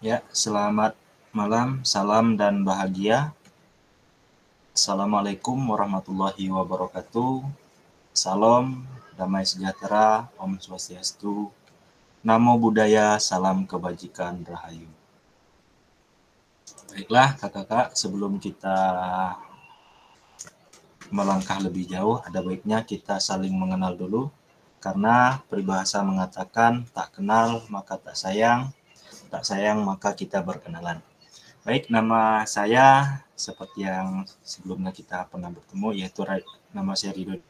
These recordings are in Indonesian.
Ya, selamat malam, salam dan bahagia. Assalamualaikum warahmatullahi wabarakatuh. Salam, damai sejahtera, Om Swastiastu, Namo Buddhaya, salam kebajikan, rahayu. Baiklah kakak-kakak, sebelum kita melangkah lebih jauh, ada baiknya kita saling mengenal dulu. Karena peribahasa mengatakan tak kenal maka tak sayang maka kita berkenalan. Baik, nama saya seperti yang sebelumnya kita pernah bertemu, yaitu nama saya Ridho.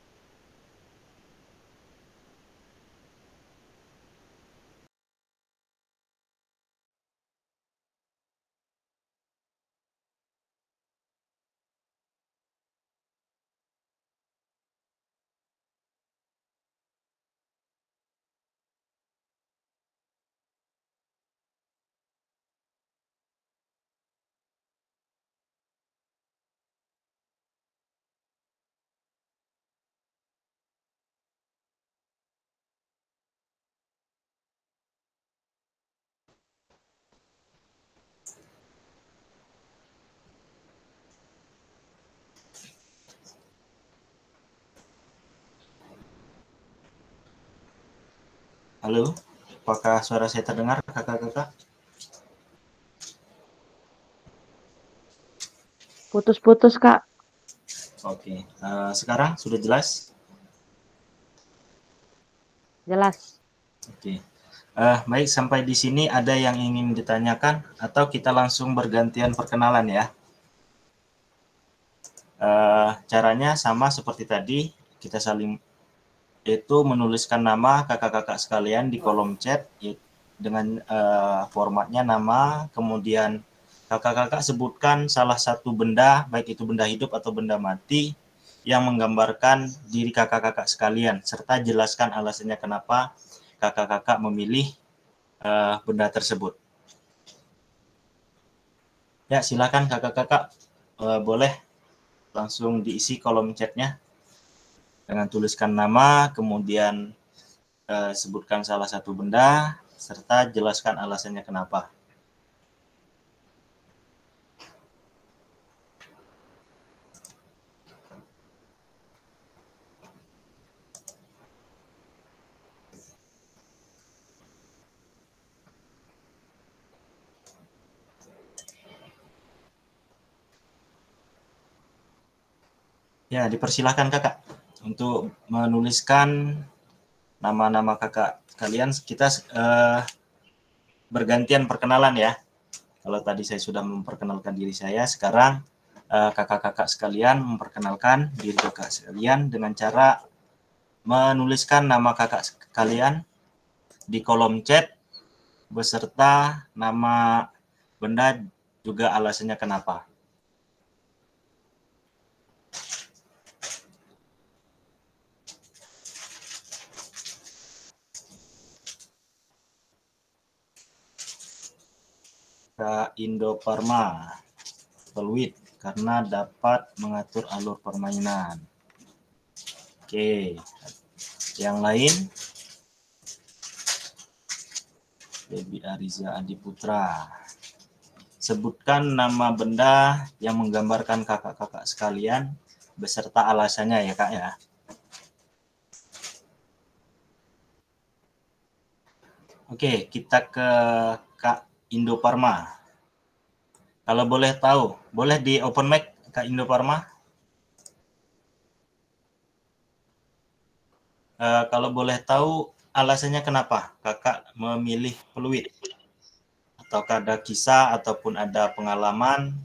Halo, apakah suara saya terdengar kakak-kakak? Putus-putus, Kak. Oke, sekarang sudah jelas? Jelas. Oke, baik, sampai di sini ada yang ingin ditanyakan atau kita langsung bergantian perkenalan ya? Caranya sama seperti tadi, kita saling yaitu menuliskan nama kakak-kakak sekalian di kolom chat dengan formatnya nama, kemudian kakak-kakak sebutkan salah satu benda, baik itu benda hidup atau benda mati, yang menggambarkan diri kakak-kakak sekalian, serta jelaskan alasannya kenapa kakak-kakak memilih benda tersebut. Ya, silakan kakak-kakak, boleh langsung diisi kolom chatnya dengan tuliskan nama, kemudian sebutkan salah satu benda, serta jelaskan alasannya kenapa. Ya, dipersilahkan kakak untuk menuliskan nama-nama kakak kalian. Kita bergantian perkenalan ya. Kalau tadi saya sudah memperkenalkan diri saya, sekarang kakak-kakak sekalian memperkenalkan diri kakak sekalian dengan cara menuliskan nama kakak kalian di kolom chat beserta nama benda juga alasannya kenapa. Kak Indofarma, Fluid, karena dapat mengatur alur permainan. Oke, yang lain? Baby Ariza Adiputra. Sebutkan nama benda yang menggambarkan kakak-kakak sekalian beserta alasannya ya kak ya. Oke, kita ke Kak Indofarma. Kalau boleh tahu, boleh di open mic Kak Indofarma? Kalau boleh tahu alasannya kenapa kakak memilih Fluid? Ataukah ada kisah ataupun ada pengalaman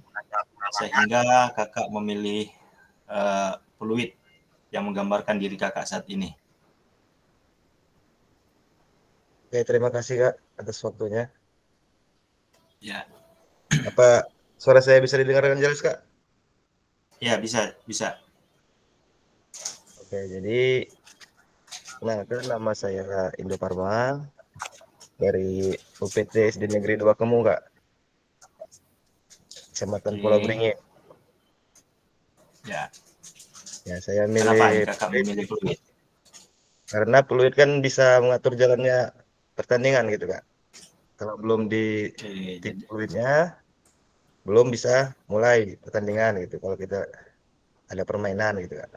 sehingga kakak memilih Fluid yang menggambarkan diri kakak saat ini? Oke, terima kasih Kak atas waktunya. Ya. Apa suara saya bisa didengar dengan jelas Kak? Ya, bisa. Oke, jadi nama saya Indofarma dari UPT SD Negeri 2 Kemu Kak, Kecamatan Pulau Beringin. Ya. Ya, saya Kenapa milih kakak memilih Fluid? karena Fluid kan bisa mengatur jalannya pertandingan gitu Kak. Kalau belum di Oke, tip jadi fluidnya, belum bisa mulai pertandingan gitu. Kalau kita ada permainan gitu kan.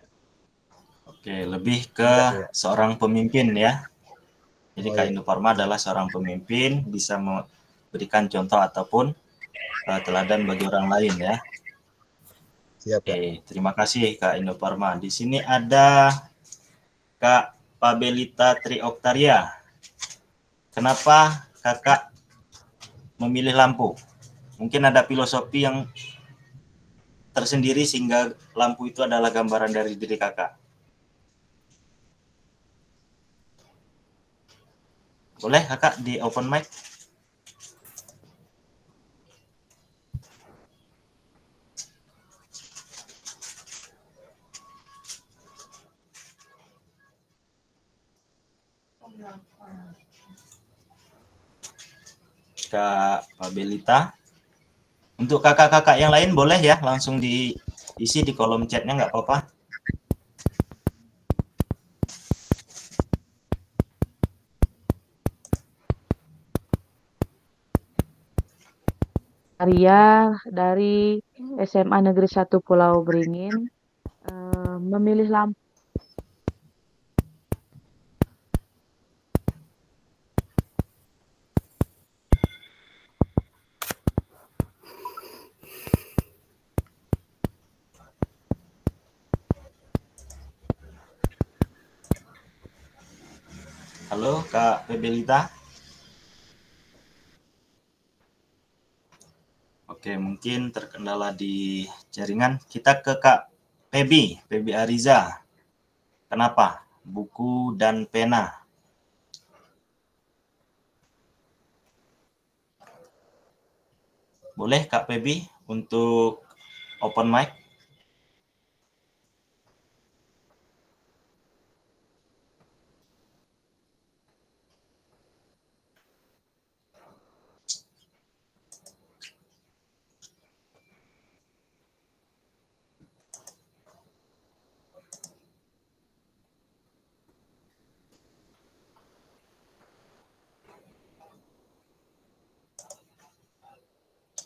oke, lebih ke Enggak sih ya. seorang pemimpin ya. Jadi Oh Kak iya, Indofarma adalah seorang pemimpin, bisa memberikan contoh ataupun teladan bagi orang lain ya. siap Kak. Oke, terima kasih Kak Indofarma. Di sini ada Kak Pabelita Trioktaria. Kenapa Kakak memilih lampu? Mungkin ada filosofi yang tersendiri sehingga lampu itu adalah gambaran dari diri Kakak. Boleh Kakak di open mic? Kak Pabelita. Untuk kakak-kakak yang lain boleh ya langsung diisi di kolom chatnya, nggak apa-apa. Arya dari SMA Negeri 1 Pulau Beringin memilih lampu. Halo Kak Pebelita. Oke, mungkin terkendala di jaringan. Kita ke Kak Pebi Ariza. Kenapa? Buku dan pena. Boleh Kak Pebi untuk open mic?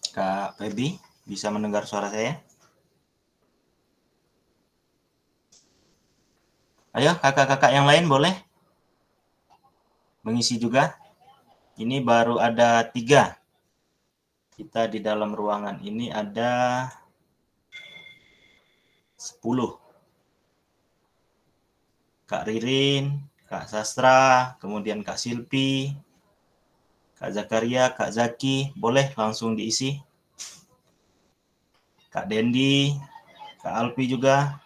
Kak Pebi, bisa mendengar suara saya? Ayo kakak-kakak yang lain boleh mengisi juga. Ini baru ada 3. Kita di dalam ruangan ini ada 10. Kak Ririn, Kak Sastra, kemudian Kak Silpi, Kak Zakaria, Kak Zaki, boleh langsung diisi. Kak Dendi, Kak Alpi juga.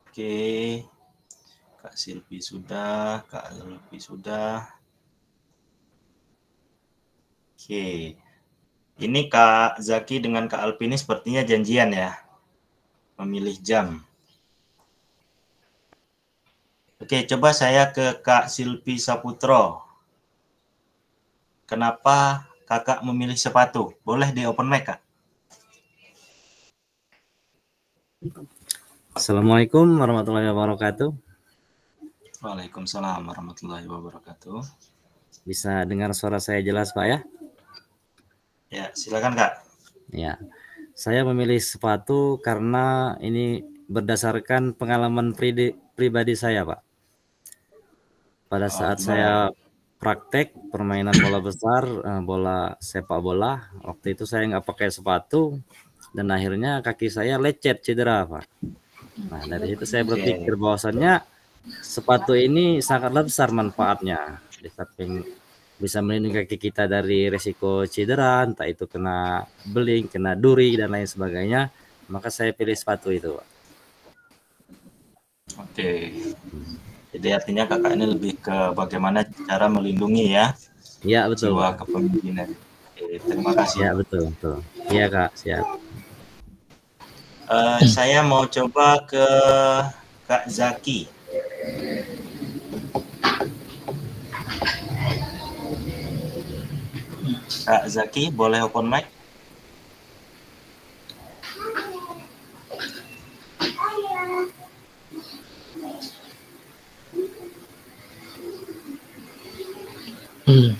Oke, Kak Silpi sudah, Kak Alpi sudah. Oke, ini Kak Zaki dengan Kak Alpi ini sepertinya janjian ya, memilih jam. Oke, coba saya ke Kak Silpi Saputro. Kenapa kakak memilih sepatu? Boleh di open mic, Kak? Assalamualaikum warahmatullahi wabarakatuh. Waalaikumsalam warahmatullahi wabarakatuh. Bisa dengar suara saya jelas, Pak ya? Ya, silakan Kak. Ya, saya memilih sepatu karena ini berdasarkan pengalaman pribadi saya, Pak. Pada saat saya praktek permainan bola besar, bola sepak bola, waktu itu saya nggak pakai sepatu dan akhirnya kaki saya lecet, cedera, Pak. Nah, dari situ saya berpikir bahwasannya sepatu ini sangatlah besar manfaatnya. Di samping bisa melindungi kaki kita dari resiko cedera, entah itu kena beling, kena duri dan lain sebagainya, maka saya pilih sepatu itu, Pak. Oke. Jadi artinya kakak ini lebih ke bagaimana cara melindungi ya. Iya, betul, jiwa Pak. kepemimpinan. Oke, terima kasih. Ya, betul, betul. Iya, Kak, siap. Saya mau coba ke Kak Zaki. Kak Zaki, boleh open mic?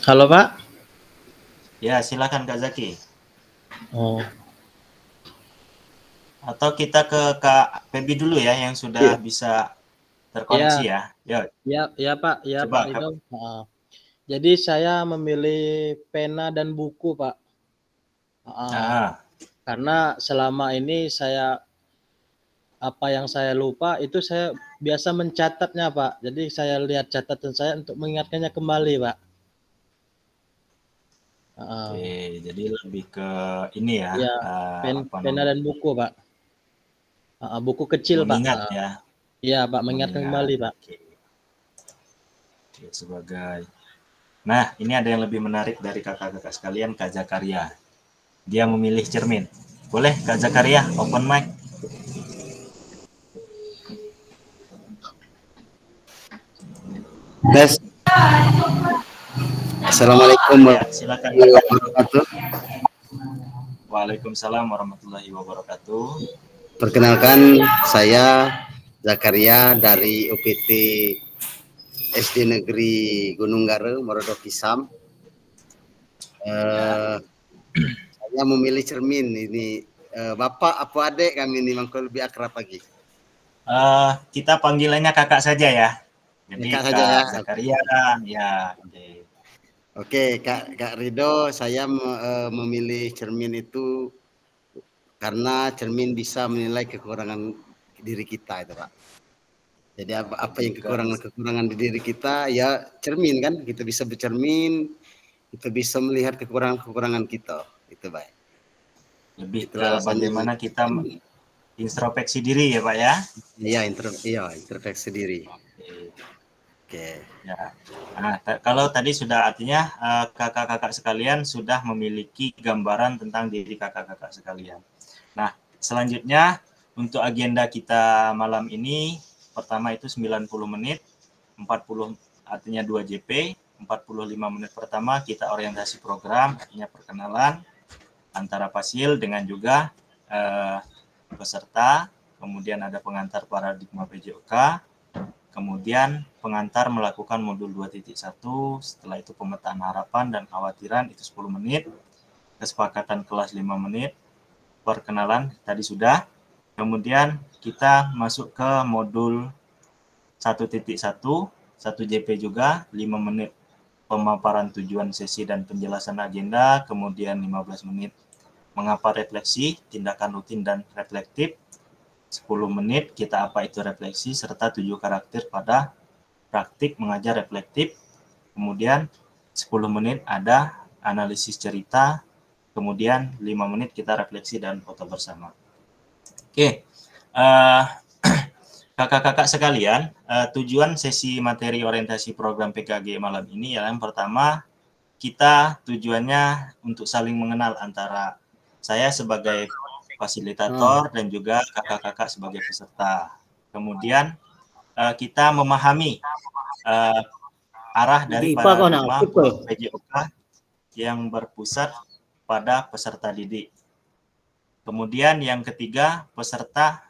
Halo Pak. Ya, silakan Kak Zaki. Oh, Atau kita ke Kak Febi dulu ya, yang sudah bisa terkoneksi ya. Yuk, ya Pak, ya Pak coba Kak. Ridho. Jadi saya memilih pena dan buku Pak. Karena selama ini apa yang saya lupa itu saya biasa mencatatnya Pak. Jadi saya lihat catatan saya untuk mengingatkannya kembali Pak. Oke, jadi lebih ke ini ya, Ya, apa pena namanya, dan buku Pak. Buku kecil Pak. mengingat ya, Iya Pak, mengingatkan mengingat. kembali Pak. Oke. Oke, sebagai. Nah, ini ada yang lebih menarik dari kakak-kakak sekalian, Kak Zakaria. Dia memilih cermin. Boleh Kak Zakaria, open mic. Tes. Assalamualaikum Ya, silakan. warahmatullahi wabarakatuh. Waalaikumsalam warahmatullahi wabarakatuh. Perkenalkan, saya Zakaria dari UPT SD Negeri Gunung Gare, Morodok Kisam. Saya memilih cermin ini. Bapak apa adik kami ini mangko lebih akrab lagi. Kita panggilannya kakak saja ya. Jadi Kak Kak saja ya. Zakaria ya. Oke, Kak Ridho, saya memilih cermin itu karena cermin bisa menilai kekurangan diri kita itu Pak. Jadi apa yang kekurangan di diri kita ya cermin kan, kita bisa bercermin, kita bisa melihat kekurangan kita, itu baik. Lebih ke bagaimana kita introspeksi diri ya Pak ya? Iya, introspeksi diri. Oke. Ya. Nah, kalau tadi sudah artinya kakak-kakak sekalian sudah memiliki gambaran tentang diri kakak-kakak sekalian. Nah, selanjutnya untuk agenda kita malam ini pertama itu 90 menit, 40 artinya 2 JP, 45 menit pertama kita orientasi program, artinya perkenalan antara Pasil dengan juga peserta, kemudian ada pengantar paradigma PJOK, kemudian pengantar melakukan modul 2.1, setelah itu pemetaan harapan dan khawatiran itu 10 menit, kesepakatan kelas 5 menit, perkenalan tadi sudah, kemudian kita masuk ke modul 1.1, 1 JP juga, 5 menit pemaparan tujuan sesi dan penjelasan agenda, kemudian 15 menit mengapa refleksi, tindakan rutin dan reflektif, 10 menit kita apa itu refleksi, serta 7 karakter pada praktik mengajar reflektif, kemudian 10 menit ada analisis cerita, kemudian 5 menit kita refleksi dan foto bersama. Oke, kakak-kakak sekalian, tujuan sesi materi orientasi program PKG malam ini yang pertama, kita tujuannya untuk saling mengenal antara saya sebagai fasilitator dan juga kakak-kakak sebagai peserta. Kemudian kita memahami arah dari paradigma PJOK yang berpusat pada peserta didik. Kemudian yang ketiga, peserta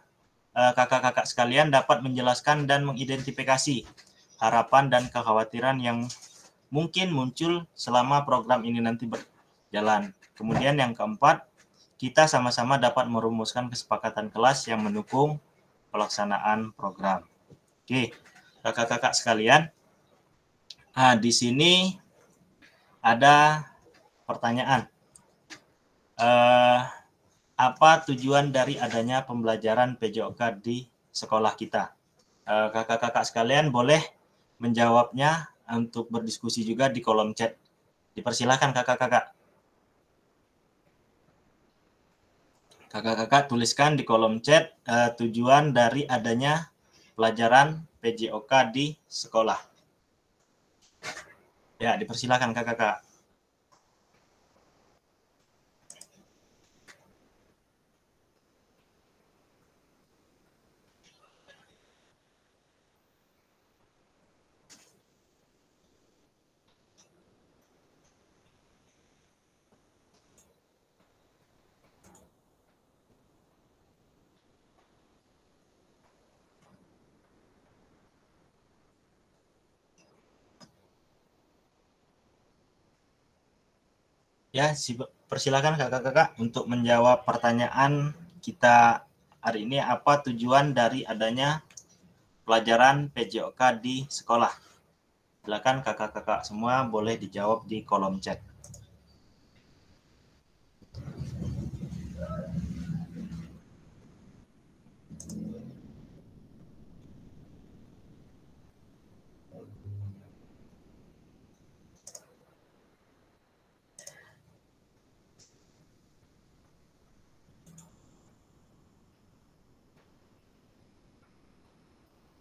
kakak-kakak sekalian dapat menjelaskan dan mengidentifikasi harapan dan kekhawatiran yang mungkin muncul selama program ini nanti berjalan. Kemudian yang keempat, kita sama-sama dapat merumuskan kesepakatan kelas yang mendukung pelaksanaan program. Oke, kakak-kakak sekalian, di sini ada pertanyaan. Apa tujuan dari adanya pembelajaran PJOK di sekolah kita? Kakak-kakak sekalian boleh menjawabnya untuk berdiskusi juga di kolom chat. Dipersilakan kakak-kakak. Kakak-kakak tuliskan di kolom chat tujuan dari adanya pelajaran PJOK di sekolah. Ya, dipersilakan kakak-kakak. Ya, persilakan kakak-kakak untuk menjawab pertanyaan kita hari ini. Apa tujuan dari adanya pelajaran PJOK di sekolah? Silakan kakak-kakak semua boleh dijawab di kolom chat.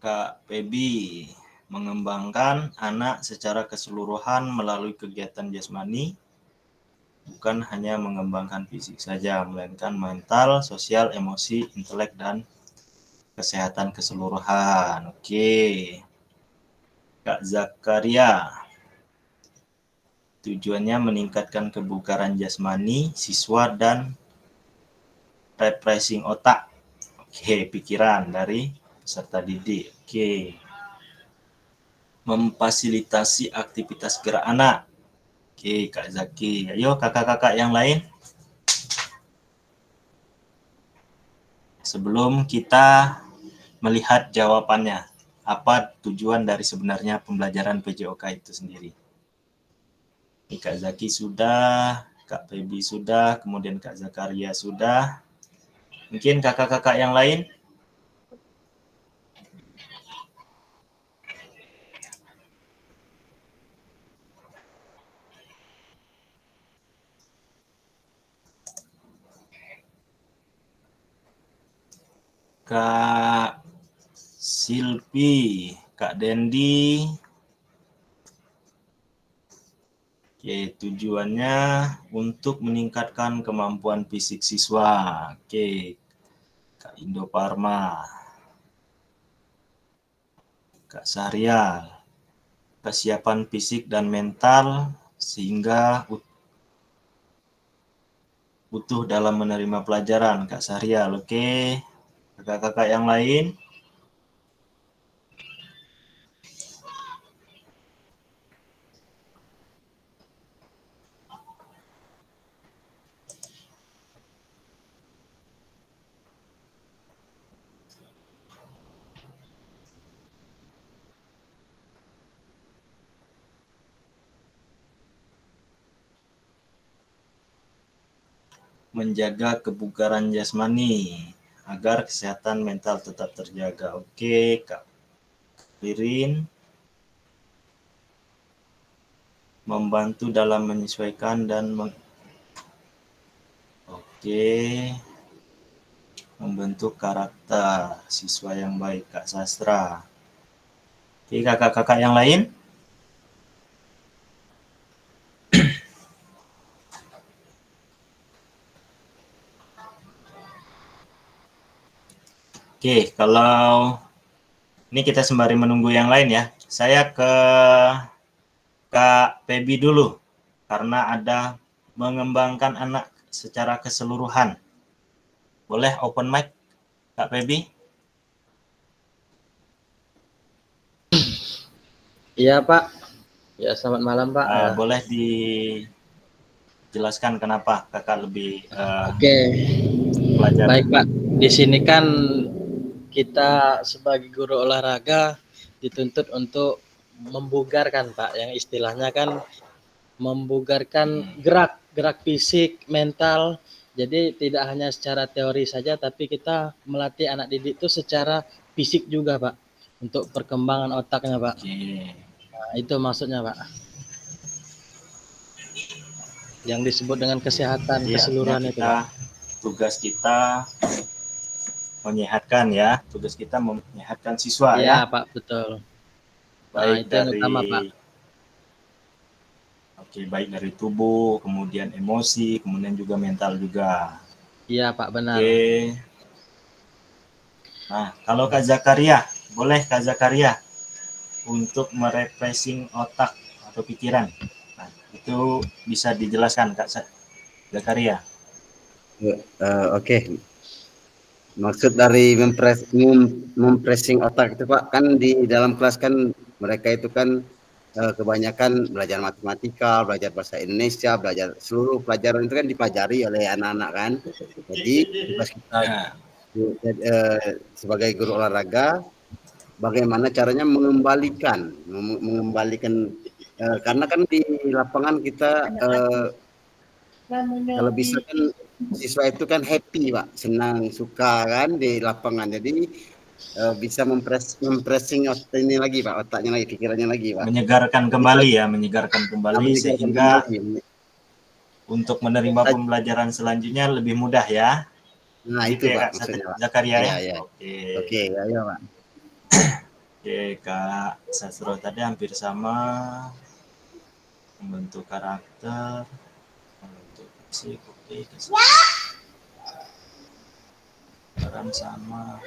Kak Pebi, mengembangkan anak secara keseluruhan melalui kegiatan jasmani, bukan hanya mengembangkan fisik saja, melainkan mental, sosial, emosi, intelek, dan kesehatan keseluruhan. Oke. Kak Zakaria, tujuannya meningkatkan kebugaran jasmani siswa dan refreshing otak. Oke, pikiran dari peserta didik. Oke. Memfasilitasi aktivitas gerak anak. Oke, Kak Zaki. Ayo kakak-kakak yang lain. Sebelum kita melihat jawabannya, apa tujuan dari sebenarnya pembelajaran PJOK itu sendiri? Oke, Kak Zaki sudah, Kak Febi sudah, kemudian Kak Zakaria sudah. Mungkin kakak-kakak yang lain? Kak Silvi, Kak Dendi. Oke, tujuannya untuk meningkatkan kemampuan fisik siswa. Oke, Kak Indo Parma. Kak Syarial, kesiapan fisik dan mental sehingga utuh dalam menerima pelajaran. Kak Syarial, oke. Kakak-kakak yang lain? Menjaga kebugaran jasmani agar kesehatan mental tetap terjaga. Oke, Kak Ririn. Membantu dalam menyesuaikan dan membentuk karakter siswa yang baik. Kak Sastra. Oke, kakak-kakak yang lain? Oke, kalau ini kita sembari menunggu yang lain ya. Saya ke Kak Pebi dulu, karena ada mengembangkan anak secara keseluruhan. Boleh open mic, Kak Pebi? Iya Pak. Ya selamat malam Pak. Boleh dijelaskan kenapa kakak lebih Oke. belajar. Baik Pak. Di sini kan kita sebagai guru olahraga dituntut untuk membugarkan Pak, yang istilahnya kan membugarkan gerak fisik, mental. Jadi tidak hanya secara teori saja, tapi kita melatih anak didik itu secara fisik juga Pak, untuk perkembangan otaknya Pak. Nah, itu maksudnya Pak, yang disebut dengan kesehatan keseluruhan itu Pak. Tugas kita menyehatkan ya, tugas kita menyehatkan siswa ya. Ya Pak, betul. Baik itu yang utama Pak. Oke, baik dari tubuh, kemudian emosi, kemudian juga mental juga. Iya Pak, benar. Oke. Nah, kalau Kak Zakaria, boleh Kak Zakaria untuk merefreshing otak atau pikiran. Nah, itu bisa dijelaskan Kak Zakaria. Oke. Maksud dari mempressing otak itu Pak, kan di dalam kelas kan mereka itu kan kebanyakan belajar matematika, belajar bahasa Indonesia, belajar seluruh pelajaran itu kan dipelajari oleh anak-anak kan. Jadi tugas kita sebagai guru olahraga, bagaimana caranya mengembalikan karena kan di lapangan kita kalau bisa kan siswa itu kan happy Pak, senang, suka kan di lapangan. Jadi bisa mempressing ini lagi Pak, otaknya lagi, pikirannya lagi Pak. Menyegarkan kembali sehingga untuk menerima pembelajaran selanjutnya lebih mudah ya. Nah itu Pak, maksudnya Pak. Zakaria ya. Oke, ayo Pak. Oke, Kak Sastro tadi hampir sama, membentuk karakter, membentuk fisik, oke, peran sama.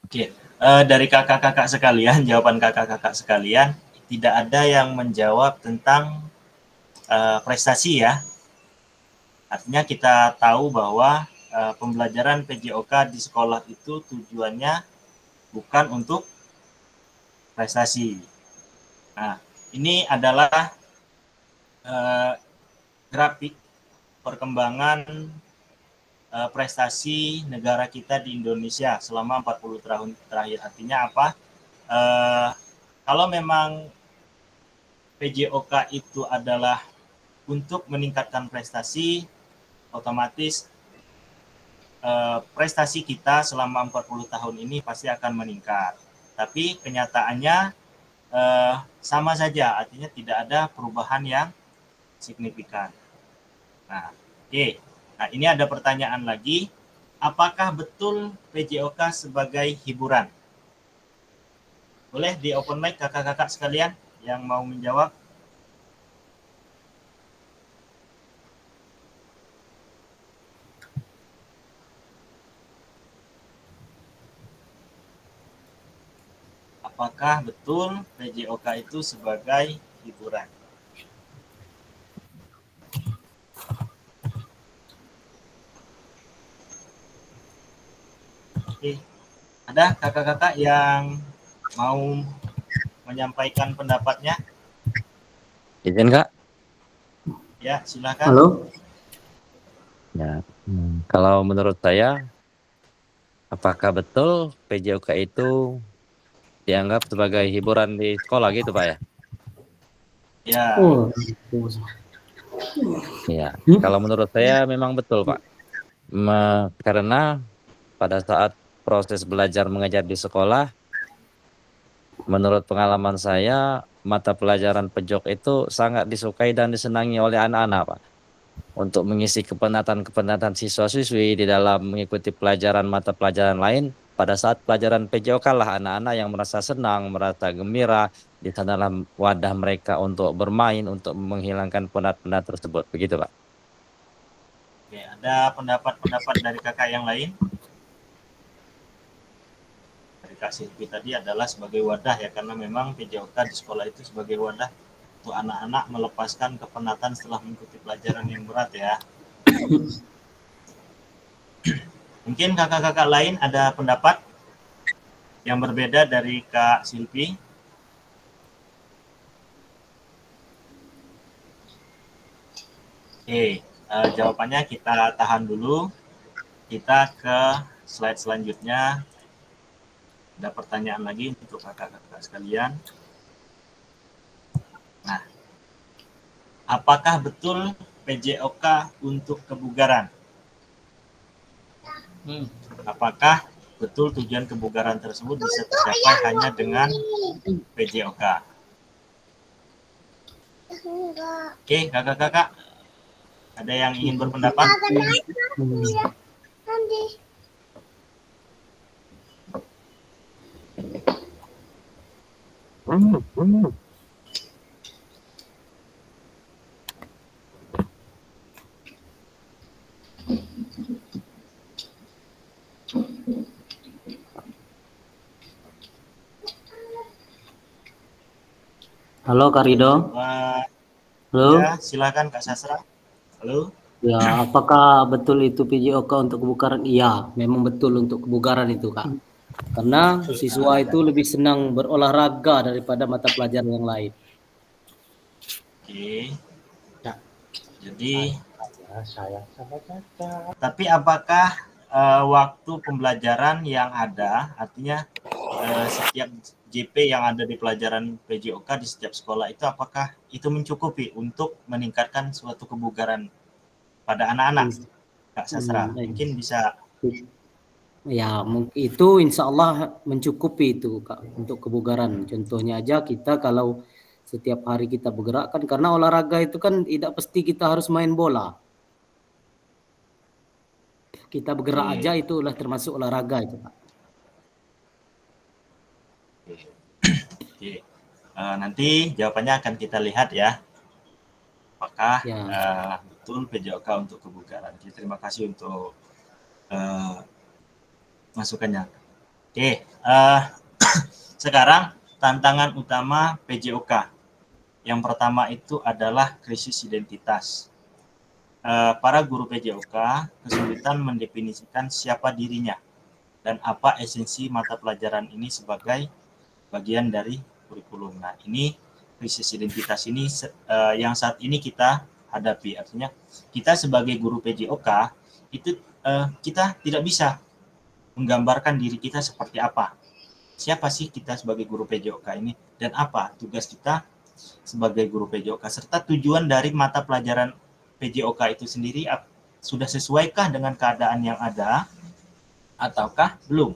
Oke, dari kakak-kakak sekalian, jawaban kakak-kakak sekalian, tidak ada yang menjawab tentang prestasi ya. Artinya kita tahu bahwa pembelajaran PJOK di sekolah itu tujuannya bukan untuk prestasi. Nah, ini adalah grafik perkembangan prestasi negara kita di Indonesia selama 40 tahun terakhir. Artinya apa? Kalau memang PJOK itu adalah untuk meningkatkan prestasi, otomatis prestasi kita selama 40 tahun ini pasti akan meningkat. Tapi kenyataannya sama saja, artinya tidak ada perubahan yang signifikan. Nah, oke. Nah, ini ada pertanyaan lagi. Apakah betul PJOK sebagai hiburan? Boleh di open mic kakak-kakak sekalian yang mau menjawab? Apakah betul PJOK itu sebagai hiburan? Oke. Ada kakak-kakak yang mau menyampaikan pendapatnya? Izin Kak? Ya, silakan. Halo. Ya, kalau menurut saya, apakah betul PJOK itu dianggap sebagai hiburan di sekolah gitu Pak ya? Ya. Oh. Ya, kalau menurut saya memang betul Pak. Karena pada saat proses belajar mengajar di sekolah, menurut pengalaman saya, mata pelajaran PJOK itu sangat disukai dan disenangi oleh anak-anak Pak. Untuk mengisi kepenatan-kepenatan siswa-siswi di dalam mengikuti pelajaran mata pelajaran lain, pada saat pelajaran PJOK lah anak-anak yang merasa senang, merasa gembira, di sanalah wadah mereka untuk bermain, untuk menghilangkan penat-penat tersebut. Begitu Pak. Oke, ada pendapat-pendapat dari kakak yang lain? Dari Kak Silvi tadi adalah sebagai wadah ya, karena memang PJOK di sekolah itu sebagai wadah untuk anak-anak melepaskan kepenatan setelah mengikuti pelajaran yang berat ya. Mungkin kakak-kakak lain ada pendapat yang berbeda dari Kak Silvi? Oke, jawabannya kita tahan dulu. Kita ke slide selanjutnya. Ada pertanyaan lagi untuk kakak-kakak sekalian. Nah, apakah betul PJOK untuk kebugaran? Apakah betul tujuan kebugaran tersebut bisa tercapai hanya dengan PJOK? Oke, kakak-kakak, ada yang ingin berpendapat? Halo Kak Rido. Halo. Ya, silakan Kak Sastra. Halo. Ya, apakah betul itu PJOK untuk kebugaran? Iya, memang betul untuk kebugaran itu Kak. Karena siswa itu lebih senang berolahraga daripada mata pelajaran yang lain. Oke. Ya. Jadi, Saya sama Caca. tapi apakah waktu pembelajaran yang ada, artinya setiap JP yang ada di pelajaran PJOK di setiap sekolah itu, apakah itu mencukupi untuk meningkatkan suatu kebugaran pada anak-anak? Kak Sastra, mungkin bisa. Ya, itu insya Allah mencukupi itu Kak, untuk kebugaran. Contohnya aja kita kalau setiap hari kita bergerak kan, karena olahraga itu kan tidak pasti kita harus main bola. Kita bergerak aja itu termasuk olahraga itu Pak. Oke. Nanti jawabannya akan kita lihat ya. Apakah betul PJOK untuk kebugaran. Jadi, terima kasih untuk masukannya. Oke. Sekarang tantangan utama PJOK. Yang pertama itu adalah krisis identitas. Para guru PJOK kesulitan mendefinisikan siapa dirinya dan apa esensi mata pelajaran ini sebagai bagian dari kurikulum. Nah, ini krisis identitas ini yang saat ini kita hadapi. Artinya kita sebagai guru PJOK itu kita tidak bisa menggambarkan diri kita seperti apa. Siapa sih kita sebagai guru PJOK ini dan apa tugas kita sebagai guru PJOK, serta tujuan dari mata pelajaran PJOK itu sendiri sudah sesuaikah dengan keadaan yang ada ataukah belum?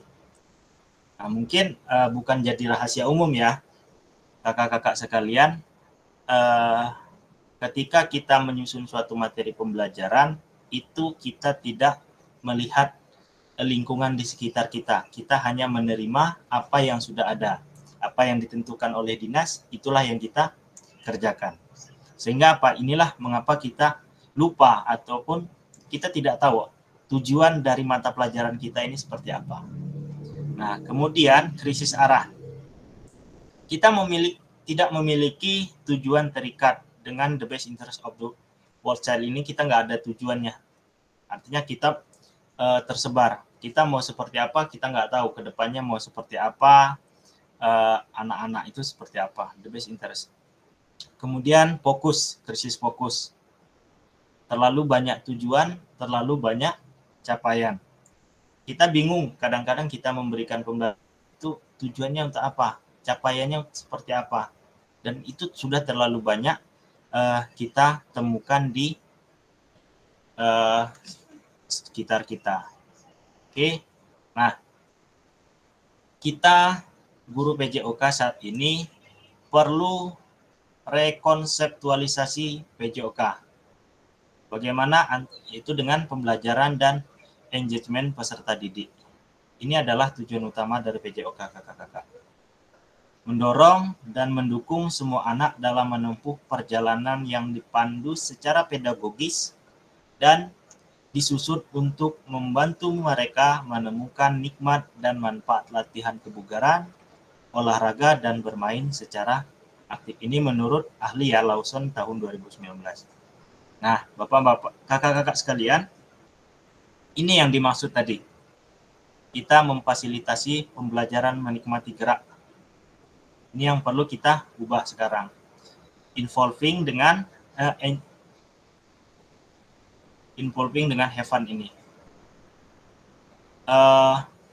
Nah, mungkin bukan jadi rahasia umum ya, kakak-kakak sekalian, ketika kita menyusun suatu materi pembelajaran, itu kita tidak melihat lingkungan di sekitar kita. Kita hanya menerima apa yang sudah ada. Apa yang ditentukan oleh dinas, itulah yang kita kerjakan. Sehingga inilah mengapa kita lupa ataupun kita tidak tahu tujuan dari mata pelajaran kita ini seperti apa. Nah, kemudian krisis arah. Kita tidak memiliki tujuan terikat dengan the best interest of the world child ini, kita nggak ada tujuannya. Artinya kita tersebar. Kita mau seperti apa, kita nggak tahu. Kedepannya mau seperti apa, anak-anak itu seperti apa, the best interest. Kemudian krisis fokus. Terlalu banyak tujuan, terlalu banyak capaian. Kita bingung, kadang-kadang kita memberikan pembelajaran itu tujuannya untuk apa, capaiannya seperti apa. Dan itu sudah terlalu banyak kita temukan di sekitar kita. Oke, nah kita guru PJOK saat ini perlu rekonseptualisasi PJOK. Bagaimana itu dengan pembelajaran dan engagement peserta didik. Ini adalah tujuan utama dari PJOK, kakak-kakak. Mendorong dan mendukung semua anak dalam menempuh perjalanan yang dipandu secara pedagogis dan disusun untuk membantu mereka menemukan nikmat dan manfaat latihan kebugaran, olahraga, dan bermain secara aktif. Ini menurut ahli ya, Lawson tahun 2019. Nah, bapak-bapak, kakak-kakak sekalian, ini yang dimaksud tadi. Kita memfasilitasi pembelajaran menikmati gerak. Ini yang perlu kita ubah sekarang. Involving dengan have fun ini.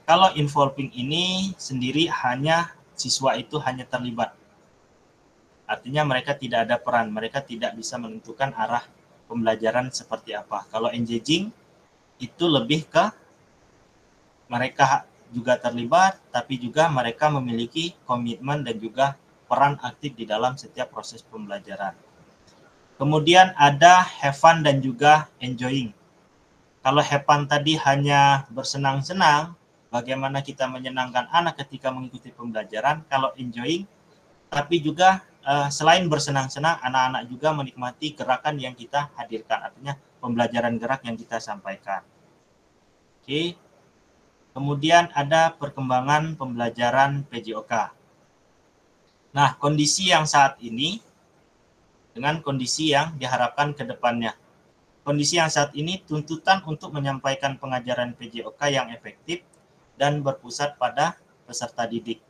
Kalau involving ini sendiri siswa itu hanya terlibat. Artinya mereka tidak ada peran, mereka tidak bisa menentukan arah pembelajaran seperti apa. Kalau engaging itu lebih ke mereka juga terlibat, tapi juga mereka memiliki komitmen dan juga peran aktif di dalam setiap proses pembelajaran. Kemudian ada have fun dan juga enjoying. Kalau have fun tadi hanya bersenang-senang, bagaimana kita menyenangkan anak ketika mengikuti pembelajaran. Kalau enjoying, tapi juga selain bersenang-senang, anak-anak juga menikmati gerakan yang kita hadirkan. Artinya pembelajaran gerak yang kita sampaikan. Oke. Kemudian ada perkembangan pembelajaran PJOK. Nah, kondisi yang saat ini dengan kondisi yang diharapkan ke depannya. Kondisi yang saat ini tuntutan untuk menyampaikan pengajaran PJOK yang efektif dan berpusat pada peserta didik.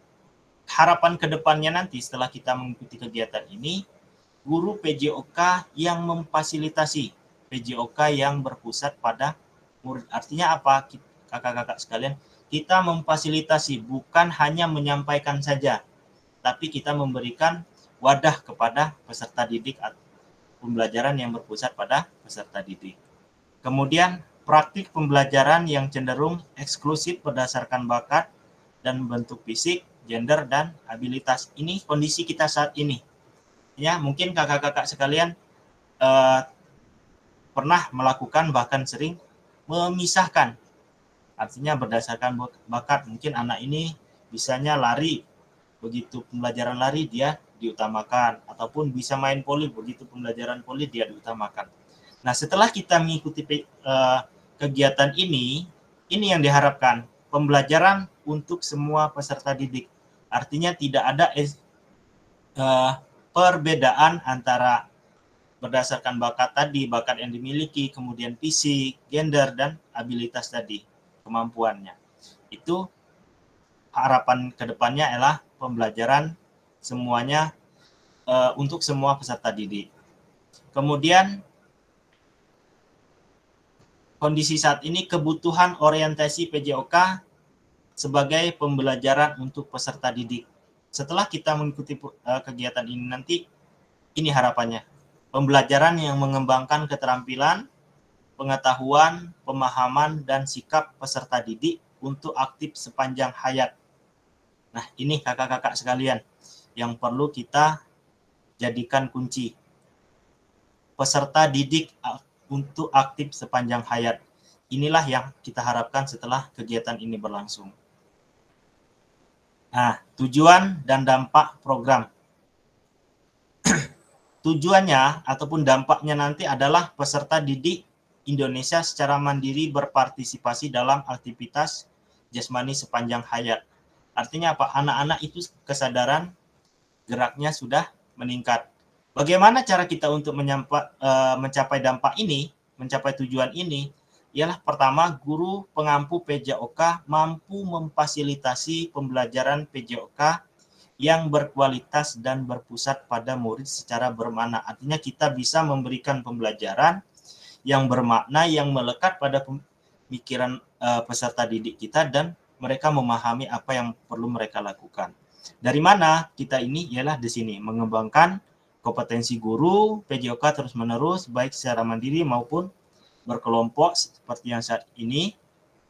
Harapan kedepannya nanti setelah kita mengikuti kegiatan ini, guru PJOK yang memfasilitasi, PJOK yang berpusat pada murid. Artinya apa, kakak-kakak sekalian? Kita memfasilitasi, bukan hanya menyampaikan saja, tapi kita memberikan wadah kepada peserta didik atau pembelajaran yang berpusat pada peserta didik. Kemudian, praktik pembelajaran yang cenderung eksklusif berdasarkan bakat dan bentuk fisik, gender, dan abilitas. Ini kondisi kita saat ini. Ya, mungkin kakak-kakak sekalian pernah melakukan, bahkan sering memisahkan. Artinya berdasarkan bakat, mungkin anak ini bisanya lari, begitu pembelajaran lari dia diutamakan, ataupun bisa main voli, begitu pembelajaran voli dia diutamakan. Nah, setelah kita mengikuti kegiatan ini yang diharapkan, pembelajaran untuk semua peserta didik. Artinya tidak ada perbedaan antara berdasarkan bakat tadi, bakat yang dimiliki, kemudian fisik, gender, dan abilitas tadi, kemampuannya. Itu harapan kedepannya adalah pembelajaran semuanya untuk semua peserta didik. Kemudian kondisi saat ini, kebutuhan orientasi PJOK sebagai pembelajaran untuk peserta didik. Setelah kita mengikuti kegiatan ini nanti, ini harapannya. Pembelajaran yang mengembangkan keterampilan, pengetahuan, pemahaman, dan sikap peserta didik untuk aktif sepanjang hayat. Nah, ini kakak-kakak sekalian yang perlu kita jadikan kunci. Peserta didik untuk aktif sepanjang hayat. Inilah yang kita harapkan setelah kegiatan ini berlangsung. Nah, tujuan dan dampak program. Tujuannya ataupun dampaknya nanti adalah peserta didik Indonesia secara mandiri berpartisipasi dalam aktivitas jasmani sepanjang hayat. Artinya apa? Anak-anak itu kesadaran geraknya sudah meningkat. Bagaimana cara kita untuk mencapai dampak ini, mencapai tujuan ini? Ialah pertama, guru pengampu PJOK mampu memfasilitasi pembelajaran PJOK yang berkualitas dan berpusat pada murid secara bermakna. Artinya kita bisa memberikan pembelajaran yang bermakna, yang melekat pada pemikiran peserta didik kita, dan mereka memahami apa yang perlu mereka lakukan. Dari mana kita ini? Ialah di sini, mengembangkan kompetensi guru PJOK terus-menerus, baik secara mandiri maupun berkelompok seperti yang saat ini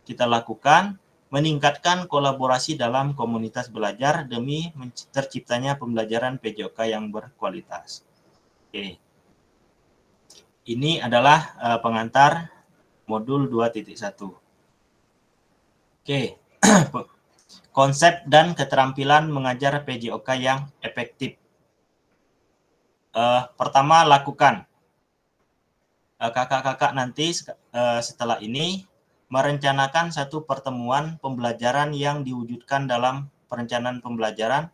kita lakukan, meningkatkan kolaborasi dalam komunitas belajar demi terciptanya pembelajaran PJOK yang berkualitas. Oke. Ini adalah pengantar modul 2.1. Oke. Konsep dan keterampilan mengajar PJOK yang efektif. Pertama, lakukan. Kakak-kakak nanti setelah ini merencanakan satu pertemuan pembelajaran yang diwujudkan dalam perencanaan pembelajaran,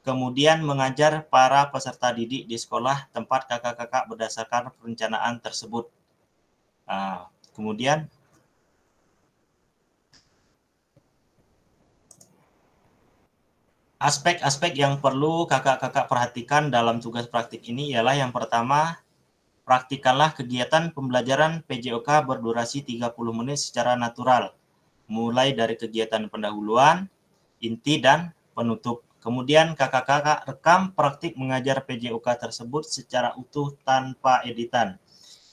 kemudian mengajar para peserta didik di sekolah tempat kakak-kakak berdasarkan perencanaan tersebut. Kemudian aspek-aspek yang perlu kakak-kakak perhatikan dalam tugas praktik ini ialah yang pertama, praktikanlah kegiatan pembelajaran PJOK berdurasi 30 menit secara natural, mulai dari kegiatan pendahuluan, inti, dan penutup. Kemudian kakak-kakak rekam praktik mengajar PJOK tersebut secara utuh tanpa editan.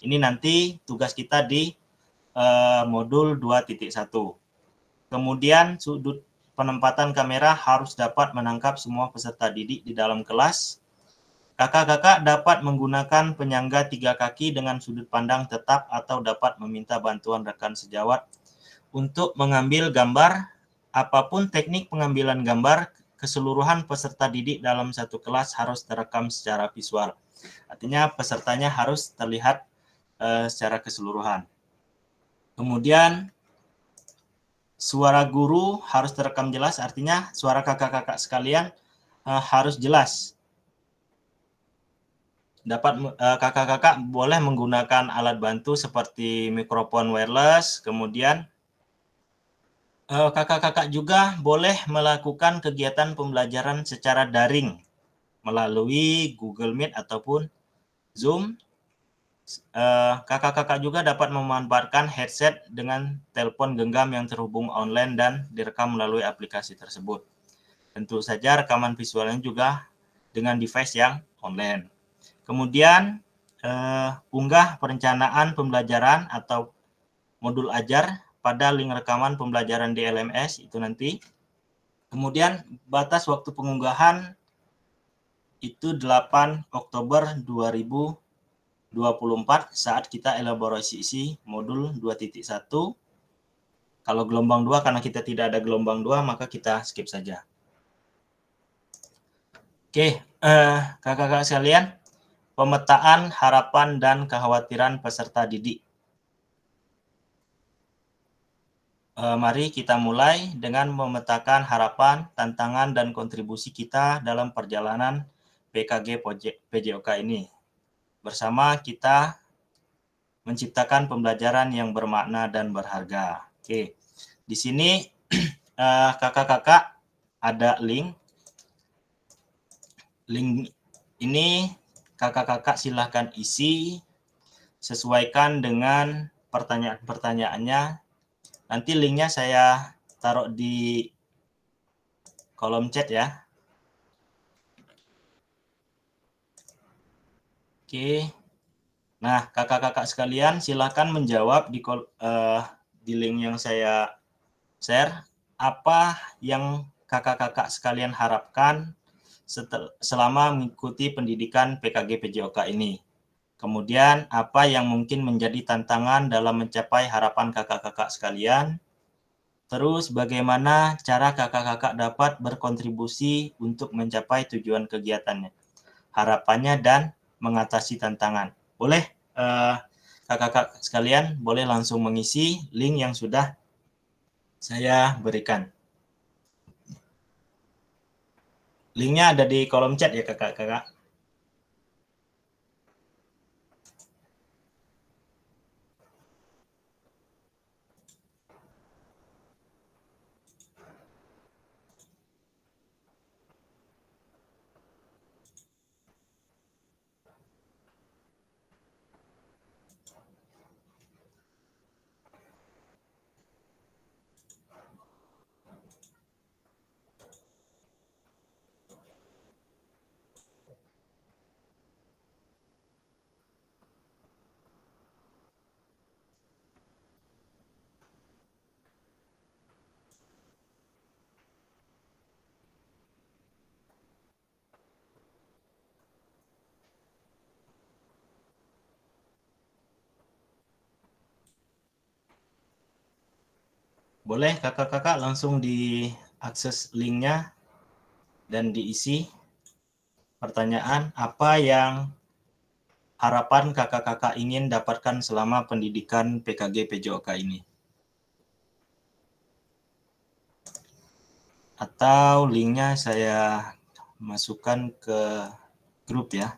Ini nanti tugas kita di modul 2.1. Kemudian sudut penempatan kamera harus dapat menangkap semua peserta didik di dalam kelas. Kakak-kakak dapat menggunakan penyangga 3 kaki dengan sudut pandang tetap atau dapat meminta bantuan rekan sejawat untuk mengambil gambar. Apapun teknik pengambilan gambar, keseluruhan peserta didik dalam satu kelas harus terekam secara visual. Artinya pesertanya harus terlihat secara keseluruhan. Kemudian suara guru harus terekam jelas, artinya suara kakak-kakak sekalian harus jelas. Kakak-kakak boleh menggunakan alat bantu seperti mikrofon wireless, kemudian kakak-kakak juga boleh melakukan kegiatan pembelajaran secara daring melalui Google Meet ataupun Zoom. Kakak-kakak juga dapat memanfaatkan headset dengan telepon genggam yang terhubung online dan direkam melalui aplikasi tersebut. Tentu saja rekaman visualnya juga dengan device yang online. Kemudian unggah perencanaan pembelajaran atau modul ajar pada link rekaman pembelajaran di LMS itu nanti. Kemudian batas waktu pengunggahan itu 8 Oktober 2024 saat kita elaborasi modul 2.1. Kalau gelombang 2 karena kita tidak ada gelombang 2 maka kita skip saja. Oke, kakak-kakak sekalian, pemetaan harapan dan kekhawatiran peserta didik. Mari kita mulai dengan memetakan harapan, tantangan, dan kontribusi kita dalam perjalanan PKG PJOK ini. Bersama kita menciptakan pembelajaran yang bermakna dan berharga. Oke, di sini kakak-kakak ada link. Link ini kakak-kakak silahkan isi, sesuaikan dengan pertanyaan-pertanyaannya. Nanti linknya saya taruh di kolom chat ya. Oke. Nah, kakak-kakak sekalian silahkan menjawab di link yang saya share. Apa yang kakak-kakak sekalian harapkan selama mengikuti pendidikan PKG PJOK ini. Kemudian apa yang mungkin menjadi tantangan dalam mencapai harapan kakak-kakak sekalian. Terus bagaimana cara kakak-kakak dapat berkontribusi untuk mencapai tujuan kegiatannya. Harapannya dan mengatasi tantangan. Boleh kakak-kakak sekalian boleh langsung mengisi link yang sudah saya berikan. Linknya ada di kolom chat ya kakak-kakak. Boleh kakak-kakak langsung diakses linknya dan diisi pertanyaan apa yang harapan kakak-kakak ingin dapatkan selama pendidikan PKG PJOK ini. Atau linknya saya masukkan ke grup ya.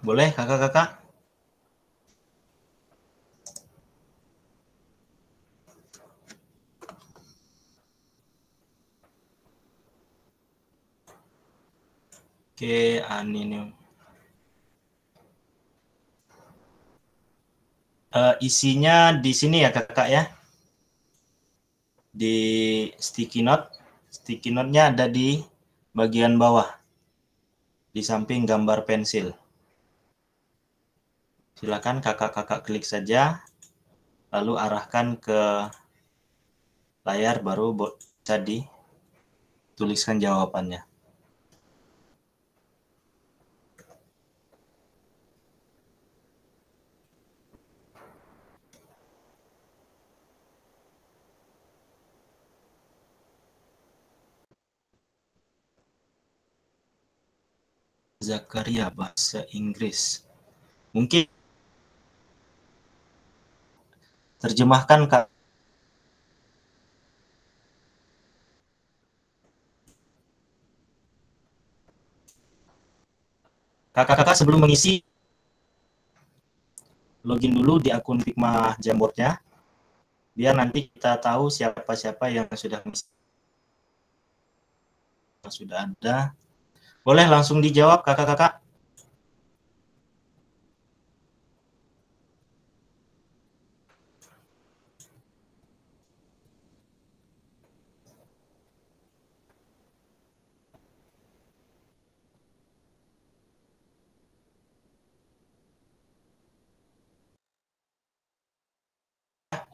Boleh kakak-kakak? Oke, ini isinya di sini ya kakak ya. Di sticky note. Sticky note-nya ada di bagian bawah. Di samping gambar pensil. Silakan kakak-kakak klik saja. Lalu arahkan ke layar baru bisa dituliskan jawabannya. Zakaria bahasa Inggris. Mungkin terjemahkan Kak. Kakak-kakak sebelum mengisi, login dulu di akun Figma Jamboardnya, biar nanti kita tahu siapa-siapa yang sudah ada. Boleh langsung dijawab kakak-kakak.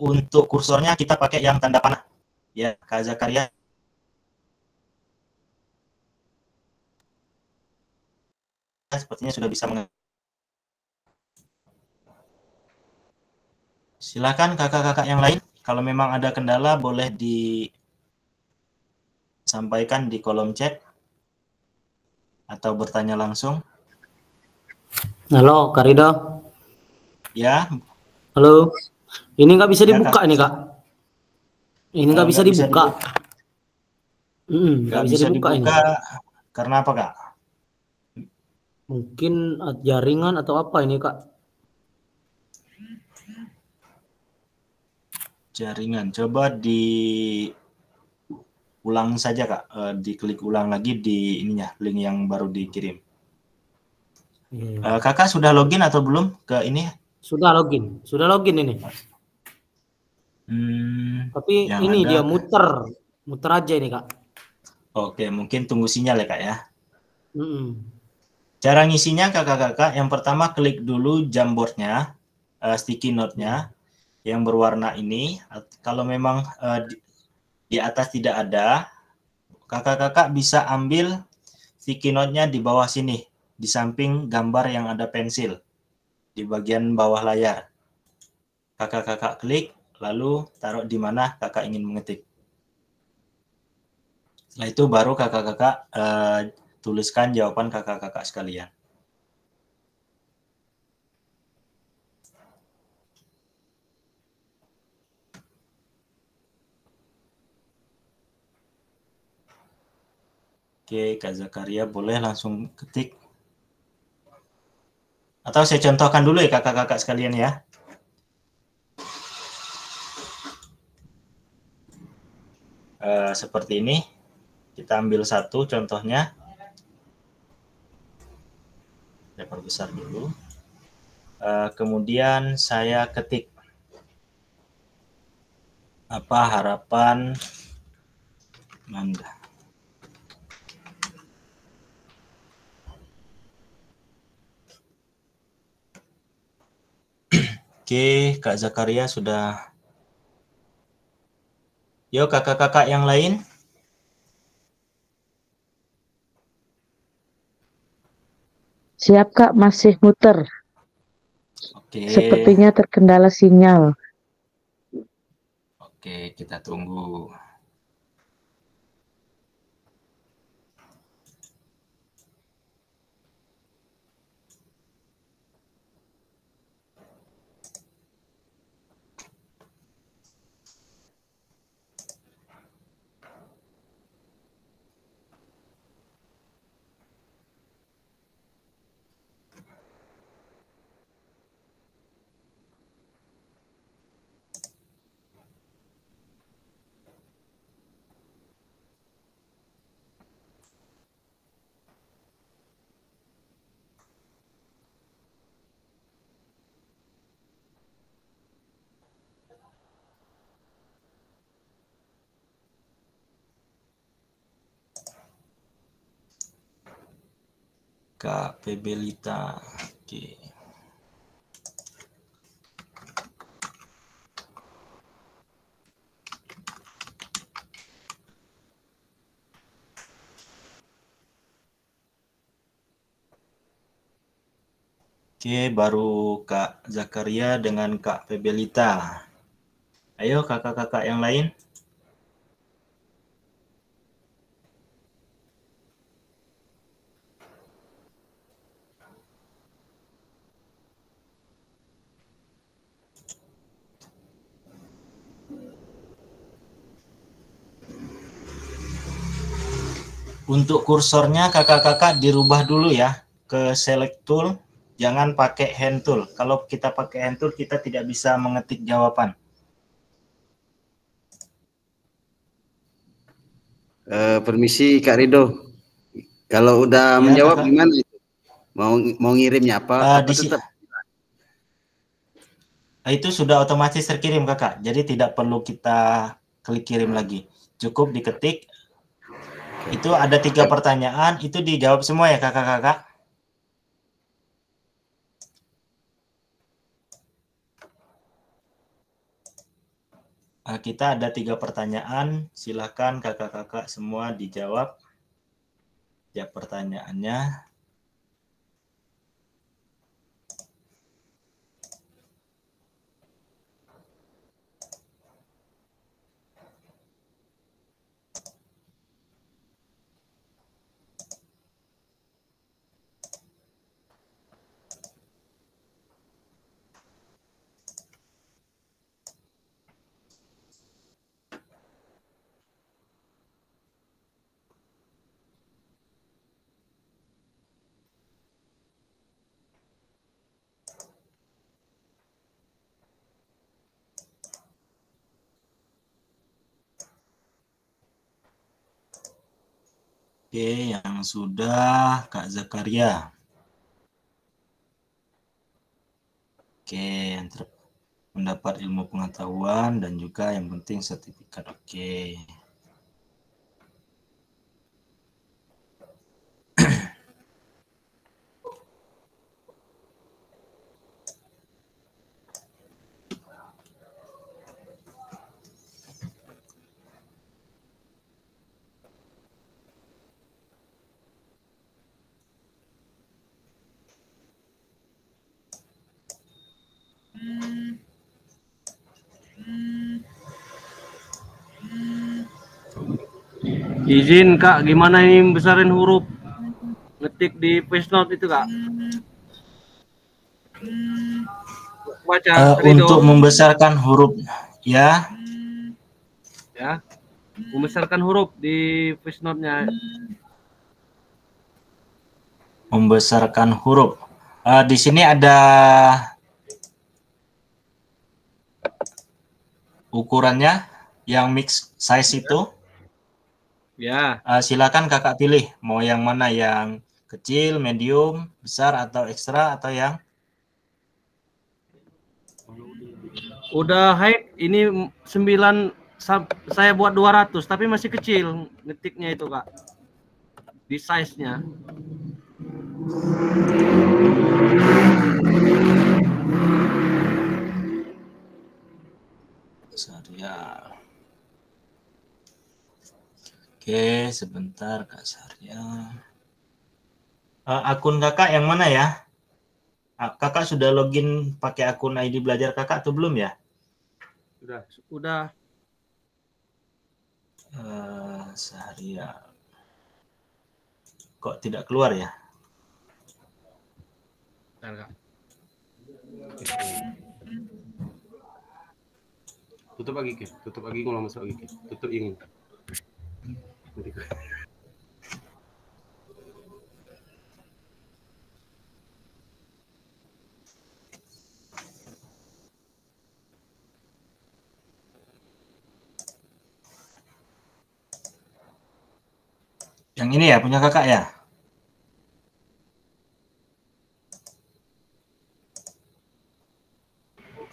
Untuk kursornya kita pakai yang tanda panah. Ya, Kak Zakaria. Sepertinya sudah bisa mengerti. Silakan kakak-kakak yang lain. Kalau memang ada kendala boleh disampaikan di kolom chat atau bertanya langsung. Halo, Kak Rido. Ya. Halo. Ini nggak bisa Ya, dibuka Kak. ini, Kak. Ini nggak bisa dibuka. Nggak bisa dibuka ini. Karena apa, Kak? Mungkin jaringan atau apa ini, Kak? Jaringan. Coba diulang saja, Kak. Diklik ulang lagi di ininya, link yang baru dikirim. Kakak sudah login atau belum ke ini? Sudah login ini. Tapi ini dia muter aja ini, Kak. Oke, mungkin tunggu sinyal ya, Kak ya. Cara ngisinya kakak-kakak, yang pertama klik dulu Jamboardnya, sticky note-nya yang berwarna ini. Kalau memang di atas tidak ada, kakak-kakak bisa ambil sticky note-nya di bawah sini, di samping gambar yang ada pensil di bagian bawah layar. Kakak-kakak klik, lalu taruh di mana kakak ingin mengetik. Setelah itu baru kakak-kakak tuliskan jawaban kakak-kakak sekalian. Oke, Kak Zakaria boleh langsung ketik. Atau saya contohkan dulu ya kakak-kakak sekalian ya. Seperti ini. Kita ambil satu contohnya. Saya perbesar dulu. Kemudian saya ketik. Apa harapan Anda? Oke, Kak Zakaria sudah. Yuk kakak-kakak yang lain. Siap, Kak, masih muter. Oke. Sepertinya terkendala sinyal. Oke, kita tunggu. Kak Pebelita. Oke. Oke, baru Kak Zakaria dengan Kak Pebelita. Ayo kakak-kakak yang lain. Untuk kursornya kakak-kakak dirubah dulu ya ke select tool, jangan pakai hand tool. Kalau kita pakai hand tool kita tidak bisa mengetik jawaban. Permisi Kak Rido. Kalau udah Ya, menjawab kakak. gimana itu? Mau ngirimnya apa tetap? Itu sudah otomatis terkirim kakak. Jadi tidak perlu kita klik kirim lagi. Cukup diketik. Itu ada 3 pertanyaan, itu dijawab semua ya kakak-kakak. Kita ada 3 pertanyaan, silakan kakak-kakak semua dijawab. Ya pertanyaannya. Oke, yang sudah Kak Zakaria. Oke, yang mendapat ilmu pengetahuan dan juga yang penting sertifikat. Oke. Izin Kak, gimana ini besarin huruf ngetik di voice note itu Kak? Baca Untuk membesarkan huruf ya. Ya. Membesarkan huruf di voice note-nya. Membesarkan huruf. Di sini ada ukurannya yang mix size itu. Ya. Silakan kakak pilih mau yang mana, yang kecil, medium, besar, atau ekstra, atau yang udah high. Ini 9, saya buat 200 tapi masih kecil ngetiknya itu Kak, di size-nya. Syariah. Oke, sebentar Kak Syariah. Akun kakak yang mana ya? Kakak sudah login pakai akun ID belajar kakak atau belum ya? Udah. Syariah. Kok tidak keluar ya? Bentar, Kak. Tutup lagi ngulang masuk lagi. Tutup ingin. Yang ini ya punya kakak ya?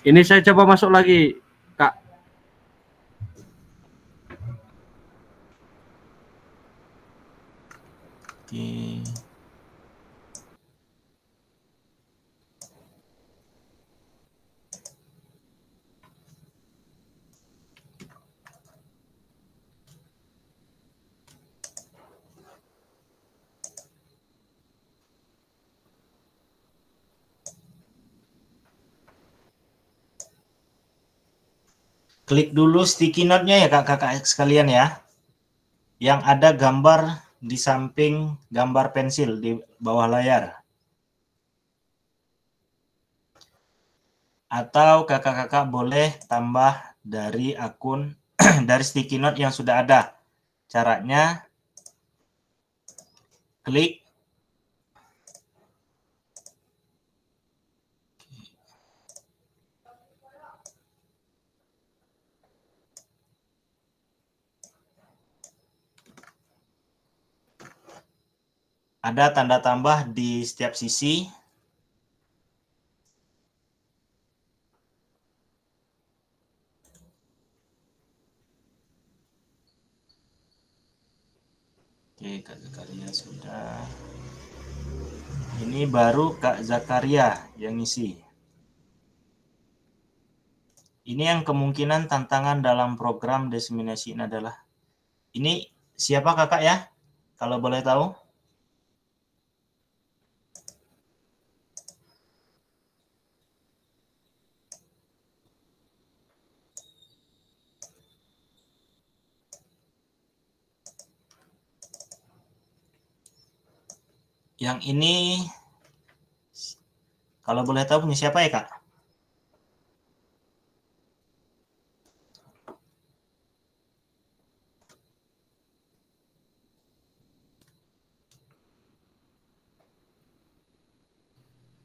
Ini saya coba masuk lagi, Kak. Oke. Klik dulu sticky note-nya ya kakak sekalian ya. Yang ada gambar di samping gambar pensil di bawah layar. Atau kakak-kakak boleh tambah dari akun dari sticky note yang sudah ada. Caranya Klik. Ada tanda tambah di setiap sisi. Oke, Kak Zakaria sudah. Ini baru Kak Zakaria yang ngisi. Ini yang kemungkinan tantangan dalam program diseminasi ini adalah. Ini siapa kakak ya? Kalau boleh tahu? Yang ini, kalau boleh tahu punya siapa ya, Kak?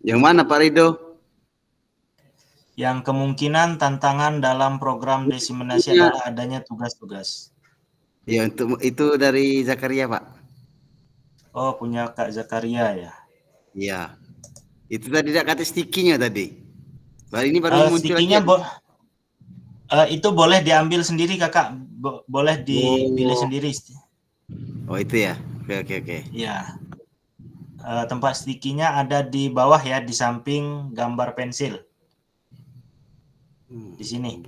Yang mana Pak Rido? Yang kemungkinan tantangan dalam program diseminasi adalah adanya tugas-tugas. Ya, untuk itu dari Zakaria, Pak. Oh, punya Kak Zakaria ya? Iya. Itu tadi tidak kata stikinya tadi. Baru ini baru muncul stikinya lagi. itu boleh diambil sendiri kakak, boleh dipilih sendiri. Oh itu ya, oke. Ya, tempat stikinya ada di bawah ya, di samping gambar pensil. Di sini.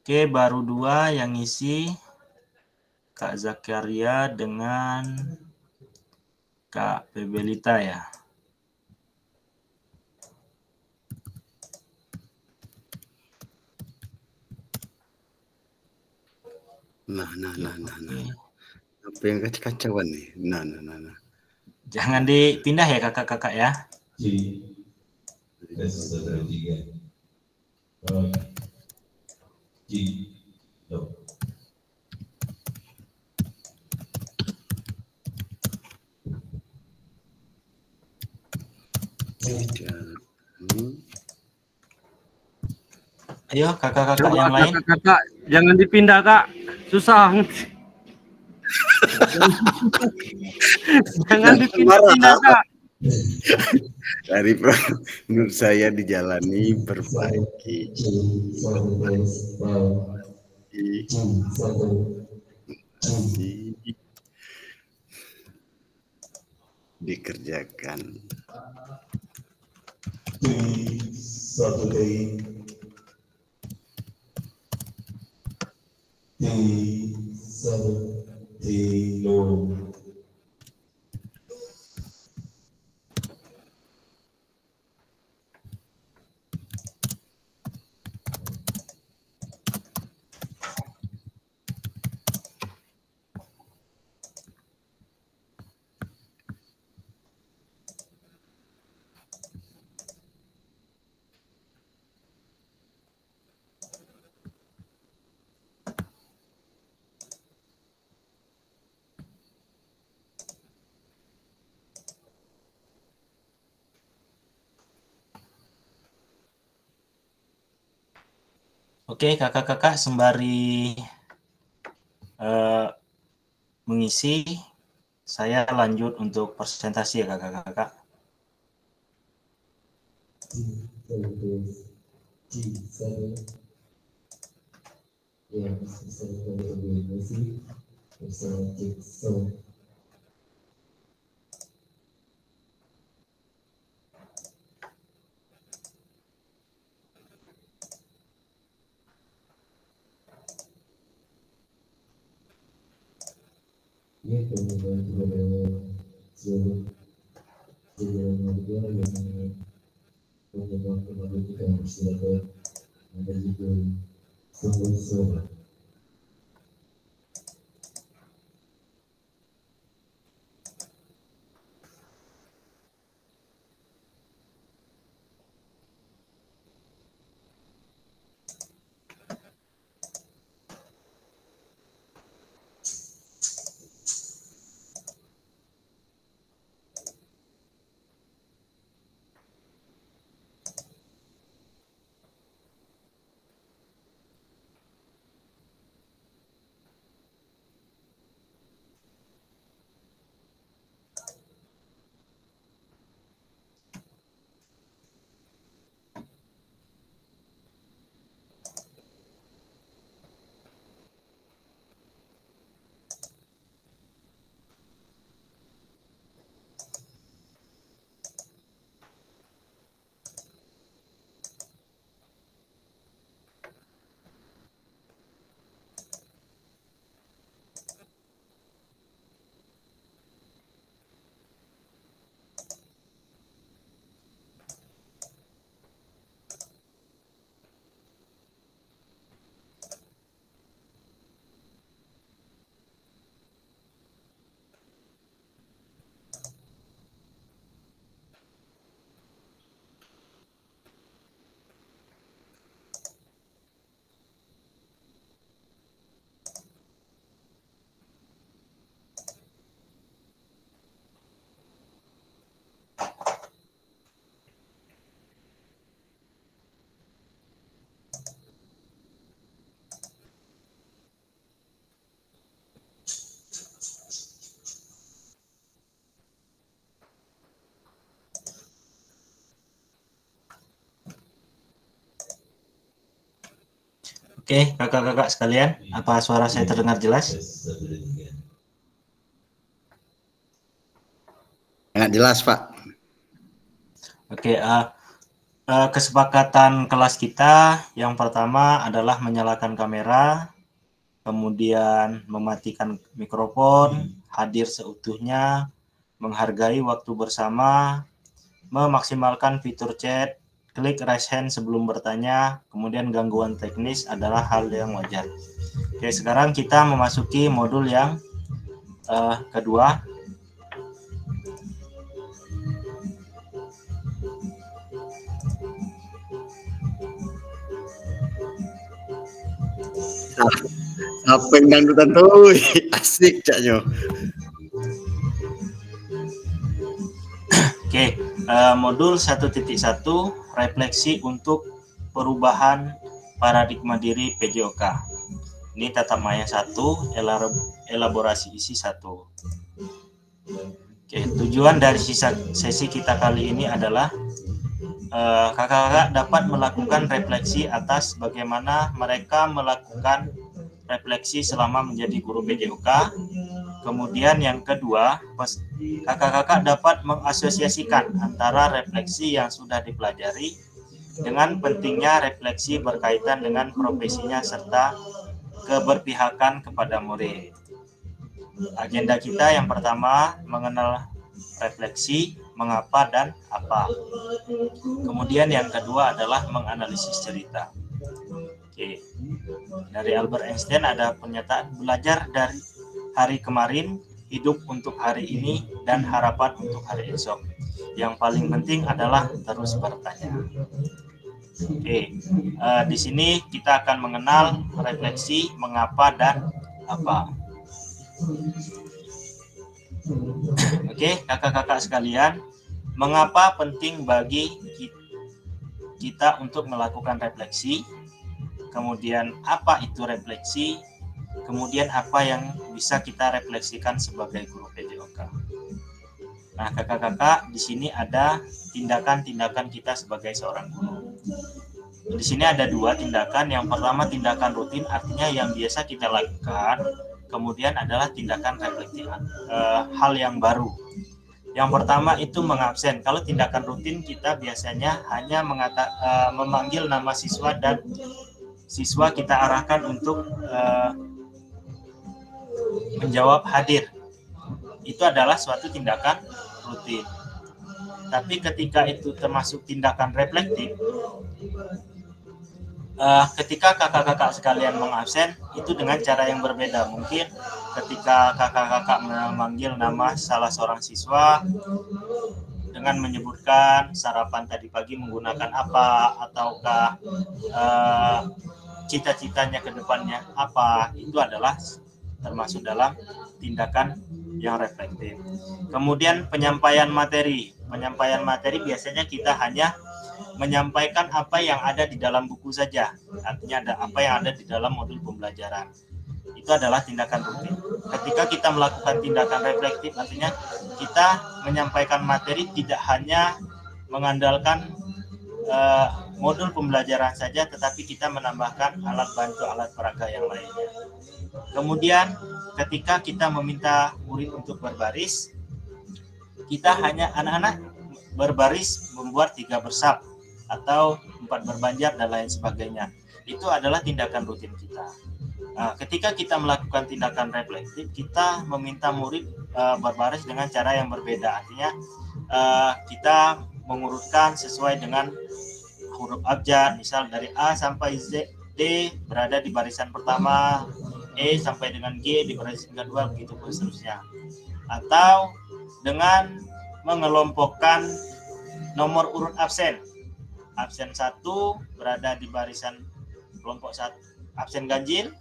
Oke, baru 2 yang ngisi Kak Zakaria dengan Kak Pebelita ya. Nah. Apa yang kacauan nih? Nah. Jangan dipindah ya kakak-kakak ya. Ayo kakak-kakak yang lain. Kakak jangan dipindah kak, susah. Jangan dipindah kak. Dari menurut saya dijalani perbaiki. Dikerjakan. Oke kakak-kakak sembari mengisi, saya lanjut untuk presentasi ya kakak-kakak. Oke, kakak-kakak sekalian, apa suara saya terdengar jelas? Sangat jelas, Pak. Oke, kesepakatan kelas kita yang pertama adalah menyalakan kamera, kemudian mematikan mikrofon, hadir seutuhnya, menghargai waktu bersama, memaksimalkan fitur chat, klik raise hand sebelum bertanya, kemudian gangguan teknis adalah hal yang wajar. Oke, sekarang kita memasuki modul yang kedua. Apa yang dangdutan tuh? Asik caknya. Oke, modul 1.1 refleksi untuk perubahan paradigma diri PJOK. Ini tata maya 1, elaborasi isi 1. Oke, tujuan dari sesi kita kali ini adalah kakak-kakak dapat melakukan refleksi atas bagaimana mereka melakukan refleksi selama menjadi guru PJOK. Kemudian yang kedua, kakak-kakak dapat mengasosiasikan antara refleksi yang sudah dipelajari dengan pentingnya refleksi berkaitan dengan profesinya serta keberpihakan kepada murid. Agenda kita yang pertama mengenal refleksi, mengapa dan apa. Kemudian yang kedua adalah menganalisis cerita. Oke. Dari Albert Einstein ada pernyataan belajar dari hari kemarin, hidup untuk hari ini, dan harapan untuk hari esok. Yang paling penting adalah terus bertanya. Oke, di sini kita akan mengenal refleksi, mengapa dan apa. Oke, kakak-kakak sekalian, mengapa penting bagi kita untuk melakukan refleksi? Kemudian apa itu refleksi? Kemudian apa yang bisa kita refleksikan sebagai guru PJOK? Nah, kakak-kakak, di sini ada tindakan-tindakan kita sebagai seorang guru. Di sini ada dua tindakan. Yang pertama tindakan rutin, artinya yang biasa kita lakukan. Kemudian adalah tindakan reflektif, hal yang baru. Yang pertama itu mengabsen. Kalau tindakan rutin kita biasanya hanya memanggil nama siswa dan siswa kita arahkan untuk menjawab hadir. Itu adalah suatu tindakan rutin. Tapi ketika itu termasuk tindakan reflektif, ketika kakak-kakak sekalian mengabsen, itu dengan cara yang berbeda. Mungkin ketika kakak-kakak memanggil nama salah seorang siswa dengan menyebutkan sarapan tadi pagi menggunakan apa, ataukah cita-citanya ke depannya apa, itu adalah termasuk dalam tindakan yang reflektif. Kemudian penyampaian materi. Penyampaian materi biasanya kita hanya menyampaikan apa yang ada di dalam buku saja. Artinya ada apa yang ada di dalam modul pembelajaran. Itu adalah tindakan rutin. Ketika kita melakukan tindakan reflektif, artinya kita menyampaikan materi tidak hanya mengandalkan modul pembelajaran saja, tetapi kita menambahkan alat bantu, alat peraga yang lainnya. Kemudian ketika kita meminta murid untuk berbaris, kita hanya anak-anak berbaris membuat 3 bersab atau 4 berbanjar dan lain sebagainya. Itu adalah tindakan rutin kita. Nah, ketika kita melakukan tindakan reflektif, kita meminta murid berbaris dengan cara yang berbeda. Artinya kita mengurutkan sesuai dengan huruf abjad, misal dari A sampai Z, D berada di barisan pertama, E sampai dengan G di barisan kedua, begitu pun seterusnya. Atau dengan mengelompokkan nomor urut absen. Absen 1 berada di barisan kelompok 1, absen ganjil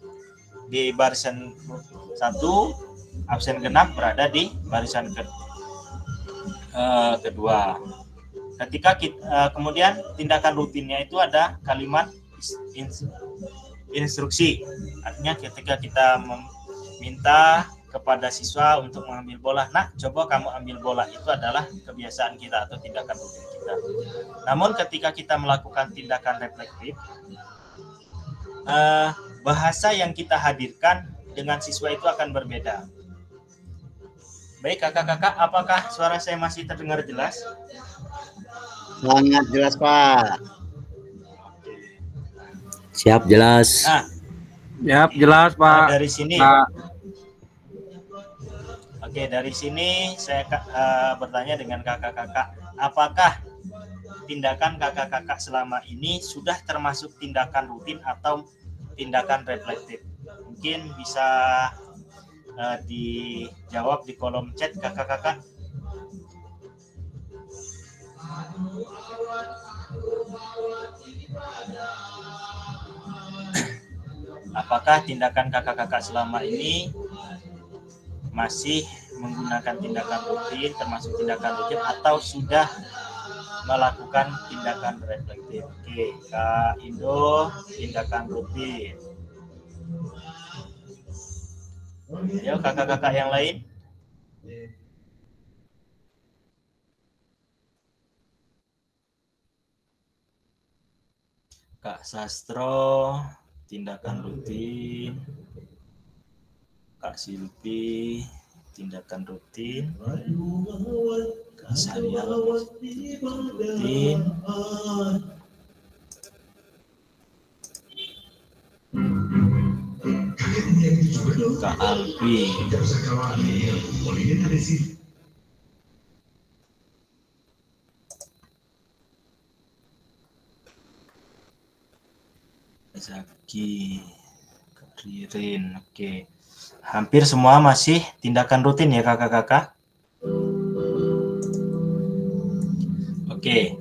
di barisan 1, absen genap berada di barisan kedua. Ketika kita, kemudian tindakan rutinnya itu ada kalimat instruksi. Artinya ketika kita meminta kepada siswa untuk mengambil bola, nah coba kamu ambil bola, itu adalah kebiasaan kita atau tindakan rutin kita. Namun ketika kita melakukan tindakan reflektif, bahasa yang kita hadirkan dengan siswa itu akan berbeda. Baik kakak-kakak, apakah suara saya masih terdengar jelas? Sangat jelas Pak. Siap, jelas. Nah, Siap, jelas Pak. dari sini. Nah, Oke, dari sini saya bertanya dengan kakak-kakak, apakah tindakan kakak-kakak selama ini sudah termasuk tindakan rutin atau tindakan reflektif? Mungkin bisa dijawab di kolom chat kakak-kakak. Apakah tindakan kakak-kakak selama ini masih menggunakan tindakan rutin, termasuk tindakan rutin, atau sudah melakukan tindakan reflektif? Oke, Kak Indo, tindakan rutin. Ayo kakak-kakak yang lain. Kak Sastro, tindakan rutin. Kak Silvi, tindakan rutin. Kak Saria, rutin. Kak Alfi. Zaki, Kak Ririn, oke. Hampir semua masih tindakan rutin ya kakak-kakak. Oke.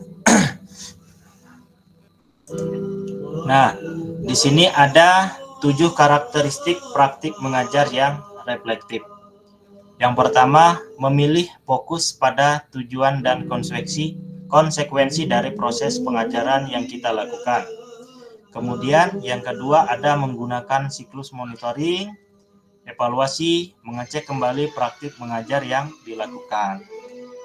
Nah, di sini ada 7 karakteristik praktik mengajar yang reflektif. Yang pertama, memilih fokus pada tujuan dan konsekuensi dari proses pengajaran yang kita lakukan. Kemudian yang kedua ada menggunakan siklus monitoring, evaluasi, mengecek kembali praktik mengajar yang dilakukan.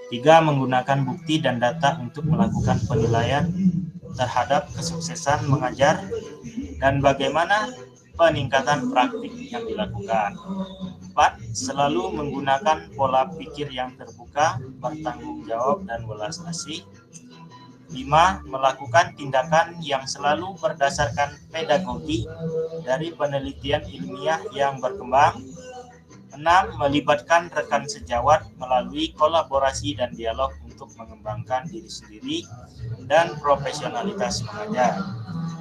3. Menggunakan bukti dan data untuk melakukan penilaian terhadap kesuksesan mengajar dan bagaimana peningkatan praktik yang dilakukan. 4. Selalu menggunakan pola pikir yang terbuka, bertanggung jawab, dan welas asih. 5. Melakukan tindakan yang selalu berdasarkan pedagogi dari penelitian ilmiah yang berkembang. 6. Melibatkan rekan sejawat melalui kolaborasi dan dialog untuk mengembangkan diri sendiri dan profesionalitas mengajar.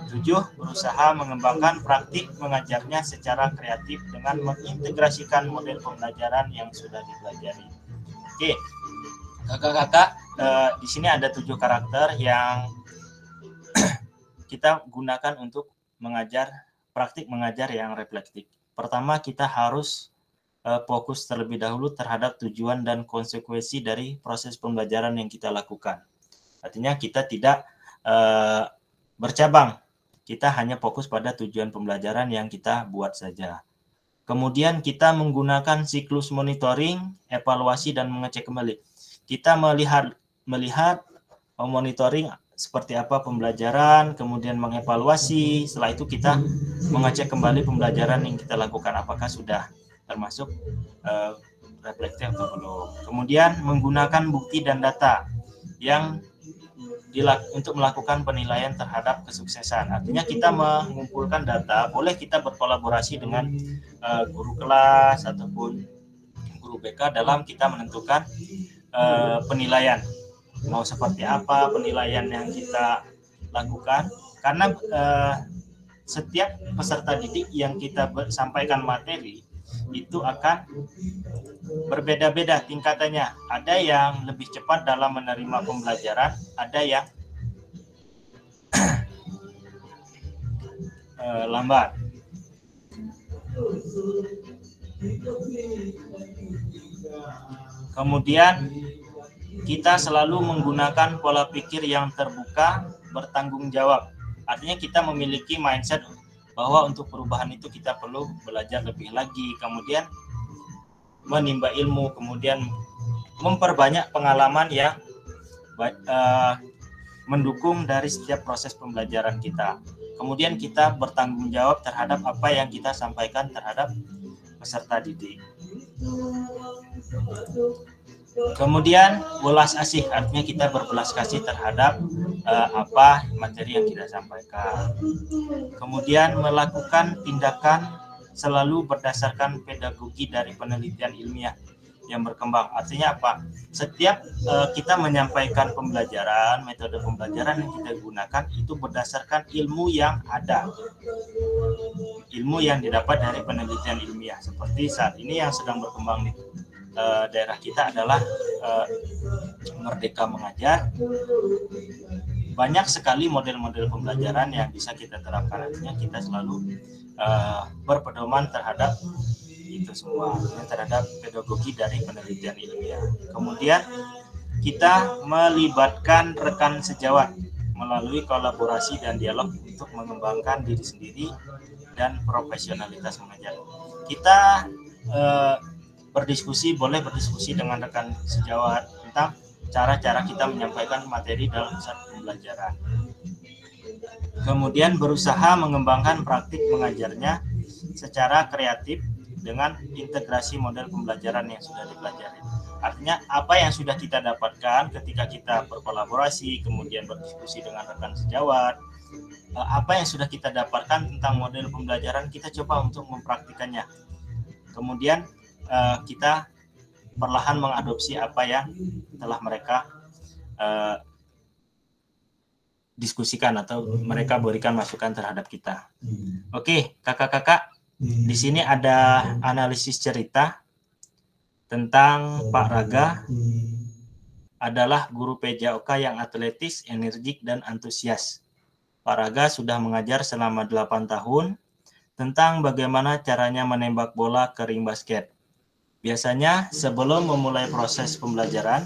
7. Berusaha mengembangkan praktik mengajarnya secara kreatif dengan mengintegrasikan model pembelajaran yang sudah dipelajari. Oke, kakak-kakak, di sini ada 7 karakter yang kita gunakan untuk mengajar, praktik mengajar yang reflektif. Pertama, kita harus fokus terlebih dahulu terhadap tujuan dan konsekuensi dari proses pembelajaran yang kita lakukan. Artinya kita tidak bercabang, kita hanya fokus pada tujuan pembelajaran yang kita buat saja. Kemudian kita menggunakan siklus monitoring, evaluasi, dan mengecek kembali. Kita melihat monitoring seperti apa pembelajaran, kemudian mengevaluasi. Setelah itu kita mengecek kembali pembelajaran yang kita lakukan apakah sudah termasuk reflektif atau belum. Kemudian menggunakan bukti dan data yang untuk melakukan penilaian terhadap kesuksesan. Artinya kita mengumpulkan data, boleh kita berkolaborasi dengan guru kelas ataupun guru BK dalam kita menentukan penilaian. Mau seperti apa penilaian yang kita lakukan. Karena setiap peserta didik yang kita sampaikan materi itu akan berbeda-beda tingkatannya. Ada yang lebih cepat dalam menerima pembelajaran, ada yang lambat. Kemudian kita selalu menggunakan pola pikir yang terbuka, bertanggung jawab. Artinya kita memiliki mindset bahwa untuk perubahan itu kita perlu belajar lebih lagi, kemudian menimba ilmu, kemudian memperbanyak pengalaman yang mendukung dari setiap proses pembelajaran kita. Kemudian kita bertanggung jawab terhadap apa yang kita sampaikan terhadap peserta didik. Kemudian welas asih, artinya kita berbelas kasih terhadap apa materi yang kita sampaikan. Kemudian melakukan tindakan selalu berdasarkan pedagogi dari penelitian ilmiah yang berkembang. Artinya apa? Setiap kita menyampaikan pembelajaran, metode pembelajaran yang kita gunakan itu berdasarkan ilmu yang ada. Ilmu yang didapat dari penelitian ilmiah. Seperti saat ini yang sedang berkembang di daerah kita adalah Merdeka Mengajar. Banyak sekali model-model pembelajaran yang bisa kita terapkan. Artinya kita selalu berpedoman terhadap itu semua, terhadap pedagogi dari penelitian ilmiah. Kemudian kita melibatkan rekan sejawat melalui kolaborasi dan dialog untuk mengembangkan diri sendiri dan profesionalitas mengajar. Kita boleh berdiskusi dengan rekan sejawat tentang cara-cara kita menyampaikan materi dalam satu pembelajaran. Kemudian berusaha mengembangkan praktik mengajarnya secara kreatif dengan integrasi model pembelajaran yang sudah dipelajari. Artinya apa yang sudah kita dapatkan ketika kita berkolaborasi, kemudian berdiskusi dengan rekan sejawat, apa yang sudah kita dapatkan tentang model pembelajaran, kita coba untuk mempraktikannya. Kemudian kita perlahan mengadopsi apa yang telah mereka diskusikan atau mereka berikan masukan terhadap kita. Oke, kakak-kakak, di sini ada analisis cerita tentang Pak Raga adalah guru PJOK yang atletis, energik, dan antusias. Pak Raga sudah mengajar selama 8 tahun tentang bagaimana caranya menembak bola ke ring basket. Biasanya sebelum memulai proses pembelajaran,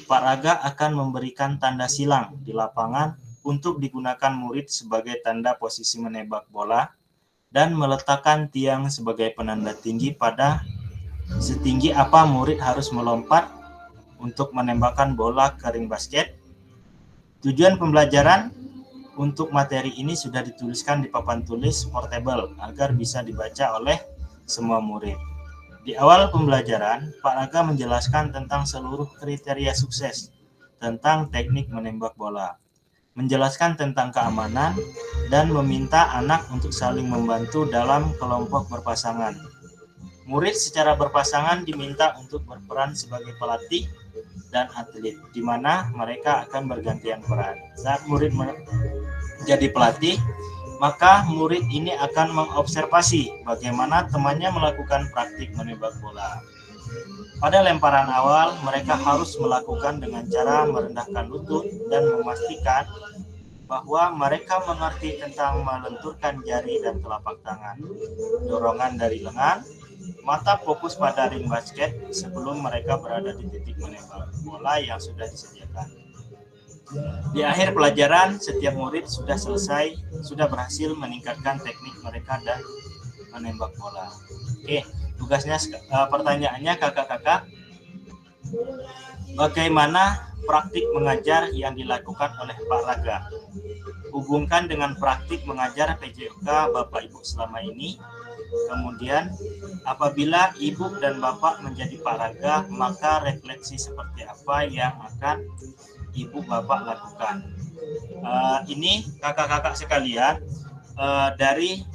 Pak Raga akan memberikan tanda silang di lapangan untuk digunakan murid sebagai tanda posisi menembak bola dan meletakkan tiang sebagai penanda tinggi pada setinggi apa murid harus melompat untuk menembakkan bola ke ring basket. Tujuan pembelajaran untuk materi ini sudah dituliskan di papan tulis portable agar bisa dibaca oleh semua murid. Di awal pembelajaran, Pak Raga menjelaskan tentang seluruh kriteria sukses tentang teknik menembak bola, menjelaskan tentang keamanan, dan meminta anak untuk saling membantu dalam kelompok berpasangan. Murid secara berpasangan diminta untuk berperan sebagai pelatih dan atlet, di mana mereka akan bergantian peran. Saat murid menjadi pelatih, maka murid ini akan mengobservasi bagaimana temannya melakukan praktik menembak bola. Pada lemparan awal, mereka harus melakukan dengan cara merendahkan lutut dan memastikan bahwa mereka mengerti tentang melenturkan jari dan telapak tangan. Dorongan dari lengan, mata fokus pada ring basket sebelum mereka berada di titik menembak bola yang sudah disediakan. Di akhir pelajaran, setiap murid sudah berhasil meningkatkan teknik mereka dan menembak bola. Oke, tugasnya pertanyaannya kakak-kakak, bagaimana praktik mengajar yang dilakukan oleh Pak Raga? Hubungkan dengan praktik mengajar PJOK Bapak Ibu selama ini. Kemudian, apabila Ibu dan Bapak menjadi Pak Raga, maka refleksi seperti apa yang akan Ibu Bapak lakukan? Ini kakak-kakak sekalian, dari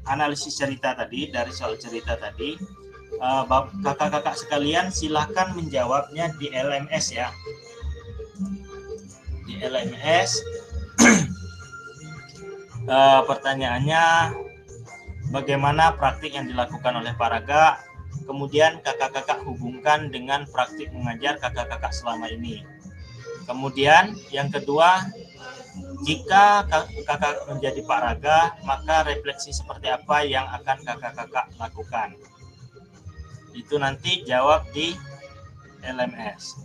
analisis cerita tadi, dari soal cerita tadi, kakak-kakak sekalian silahkan menjawabnya di LMS ya. Di LMS pertanyaannya, bagaimana praktik yang dilakukan oleh Pak Raga? Kemudian kakak-kakak hubungkan dengan praktik mengajar kakak-kakak selama ini. Kemudian yang kedua, jika kakak menjadi Pak Raga, maka refleksi seperti apa yang akan kakak-kakak lakukan? Itu nanti jawab di LMS.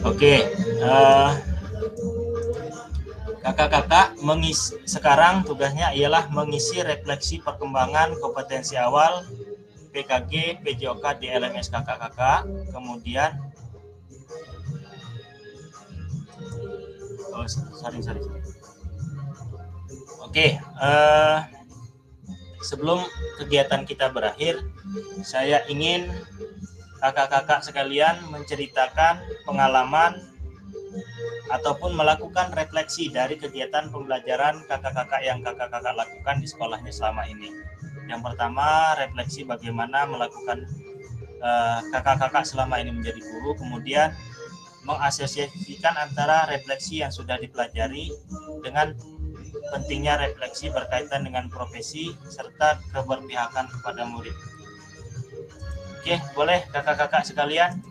Oke, kakak-kakak sekarang tugasnya ialah mengisi refleksi perkembangan kompetensi awal PKG PJOK di LMS kakak-kakak. Kemudian Oke, sebelum kegiatan kita berakhir, saya ingin kakak-kakak sekalian menceritakan pengalaman ataupun melakukan refleksi dari kegiatan pembelajaran kakak-kakak yang kakak-kakak lakukan di sekolahnya selama ini. Yang pertama, refleksi bagaimana melakukan kakak-kakak selama ini menjadi guru, kemudian mengasosiasikan antara refleksi yang sudah dipelajari dengan pentingnya refleksi berkaitan dengan profesi serta keberpihakan kepada murid. Oke, boleh kakak-kakak sekalian,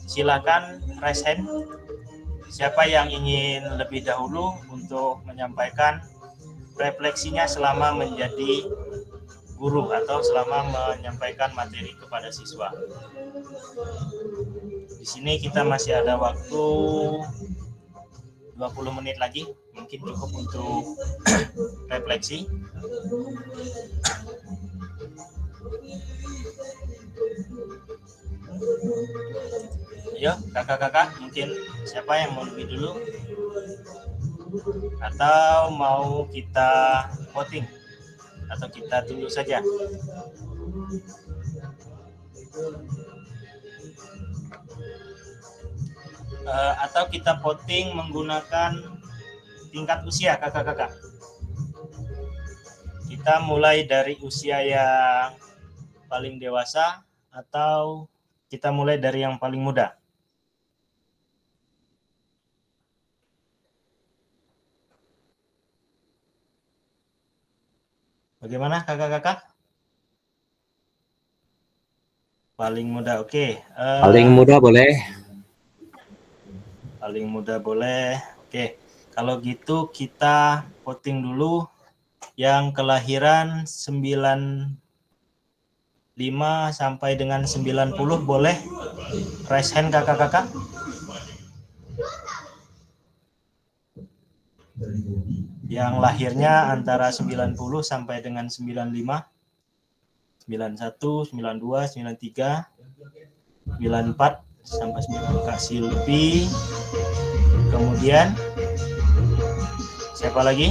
silakan raise hand. Siapa yang ingin lebih dahulu untuk menyampaikan refleksinya selama menjadi guru atau selama menyampaikan materi kepada siswa? Di sini kita masih ada waktu 20 menit lagi, mungkin cukup untuk refleksi. Ayo kakak-kakak, mungkin siapa yang mau lebih dulu? Atau mau kita voting? Atau kita tunggu saja? Atau kita voting menggunakan tingkat usia kakak-kakak? Kita mulai dari usia yang paling dewasa atau kita mulai dari yang paling muda? Bagaimana kakak-kakak? Paling muda, oke. Paling muda boleh. Paling muda boleh. Oke, kalau gitu kita voting dulu yang kelahiran 95 sampai dengan 90 boleh raise hand kakak-kakak. Yang lahirnya antara 90 sampai dengan 95, 91, 92, 93, 94 sampai 90. Kak Silvi. Kemudian siapa lagi?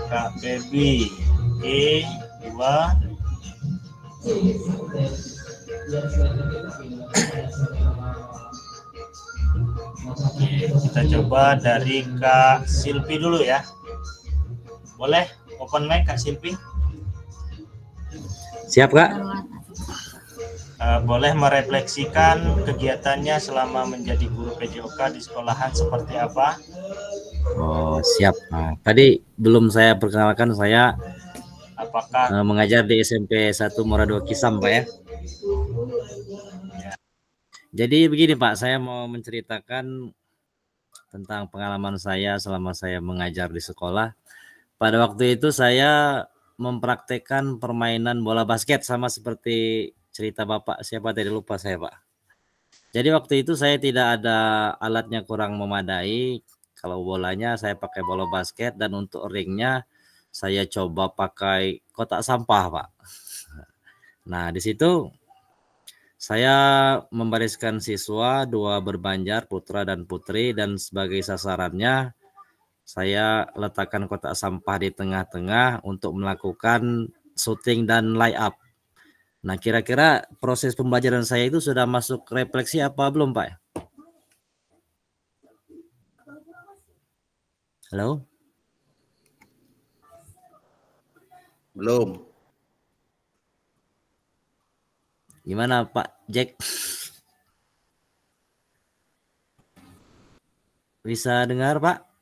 Kak Baby. Oke, 2. Kita coba dari Kak Silvi dulu ya. Boleh open mic Kak Silvi? Siap Kak. Boleh merefleksikan kegiatannya selama menjadi guru PJOK di sekolahan seperti apa? Oh siap. Nah, tadi belum saya perkenalkan, saya apakah mengajar di SMP 1 Muara 2 Kisam Pak ya. Jadi begini Pak, saya mau menceritakan tentang pengalaman saya selama saya mengajar di sekolah. Pada waktu itu saya mempraktekkan permainan bola basket sama seperti cerita Bapak, siapa tadi lupa saya Pak. Jadi waktu itu saya tidak ada alatnya, kurang memadai. Kalau bolanya saya pakai bola basket dan untuk ringnya saya coba pakai kotak sampah Pak. Nah di situ saya membariskan siswa 2 berbanjar, putra dan putri, dan sebagai sasarannya saya letakkan kotak sampah di tengah-tengah untuk melakukan shooting dan lay up. Nah, kira-kira proses pembelajaran saya itu sudah masuk refleksi apa belum, Pak? Halo? Belum. Gimana, Pak Jack? Bisa dengar, Pak?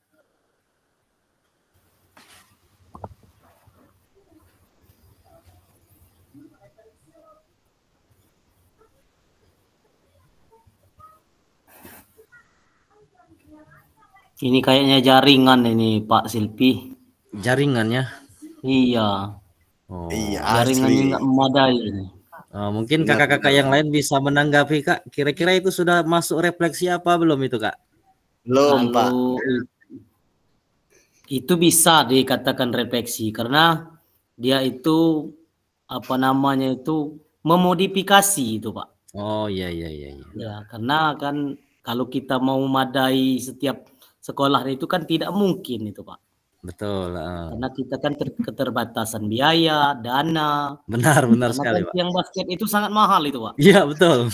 Ini kayaknya jaringan ini Pak Silpi. Jaringannya? Iya. Oh. Iya, Jaringannya asli. nggak memadai ini. Mungkin Benar, kakak-kakak benar. yang lain bisa menanggapi Kak. Kira-kira itu sudah masuk refleksi apa belum itu Kak? Belum, Pak. Kalau itu bisa dikatakan refleksi karena dia itu apa namanya itu memodifikasi itu Pak. Oh iya iya iya. Ya, karena kan kalau kita mau memadai setiap sekolah itu kan tidak mungkin itu Pak. Betul. Karena kita kan keterbatasan biaya, dana. Benar sekali kan Pak. yang basket itu sangat mahal itu Pak. Iya betul.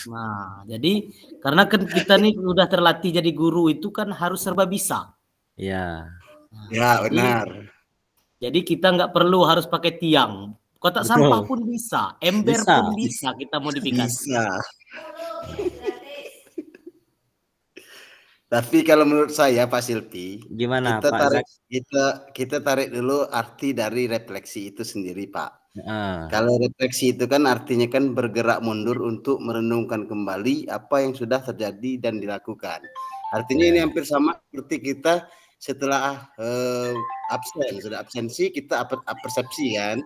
Nah, jadi karena kan kita nih udah terlatih jadi guru itu kan harus serba bisa. Iya. Nah, Ya, benar. Jadi kita nggak perlu harus pakai tiang. Kotak Betul. sampah pun bisa, ember Bisa. pun bisa kita modifikasi. Bisa. Tapi kalau menurut saya Pak Silpi, Gimana kita Pak tarik Zak? kita tarik dulu arti dari refleksi itu sendiri, Pak. Ah, Kalau refleksi itu kan artinya kan bergerak mundur untuk merenungkan kembali apa yang sudah terjadi dan dilakukan. Artinya ini hampir sama seperti kita setelah absen, sudah absensi kita persepsi kan.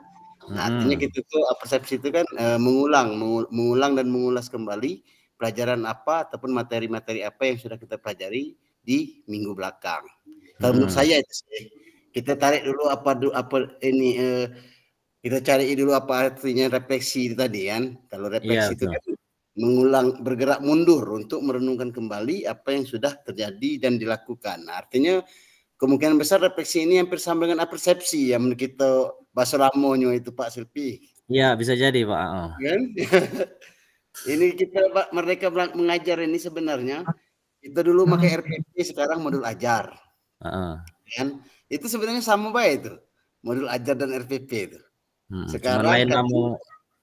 Nah, artinya kita tuh persepsi itu kan mengulang dan mengulas kembali pelajaran apa ataupun materi-materi apa yang sudah kita pelajari di minggu belakang. Kalau menurut saya itu sih, kita tarik dulu kita cari dulu apa artinya refleksi itu tadi kan. Kalau refleksi itu kan mengulang, bergerak mundur untuk merenungkan kembali apa yang sudah terjadi dan dilakukan. Nah, artinya kemungkinan besar refleksi ini hampir sama dengan persepsi yang menurut kita bahasa lamonyo itu Pak Silpi. Iya bisa jadi Pak. Kan? Ini mereka mengajar ini sebenarnya kita dulu pakai RPP, sekarang modul ajar. Kan? Itu sebenarnya sama baik itu modul ajar dan RPP itu. Sekarang lain kan, namu.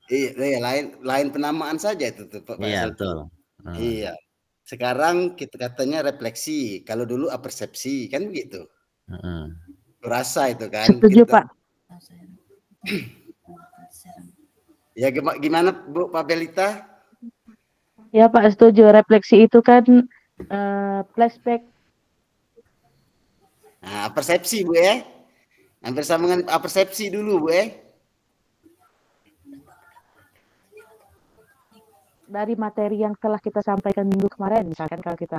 Iya, lain penamaan saja itu tuh Pak. Iya betul. Iya. Sekarang kita katanya refleksi, kalau dulu apersepsi kan begitu. Rasa itu kan. Setuju Pak. Ya gimana Bu Pak Belita? Ya Pak, setuju. Refleksi itu kan flashback. Nah, persepsi Bu ya. Hampir sama dengan persepsi dulu Bu ya. Dari materi yang telah kita sampaikan minggu kemarin, misalkan kalau kita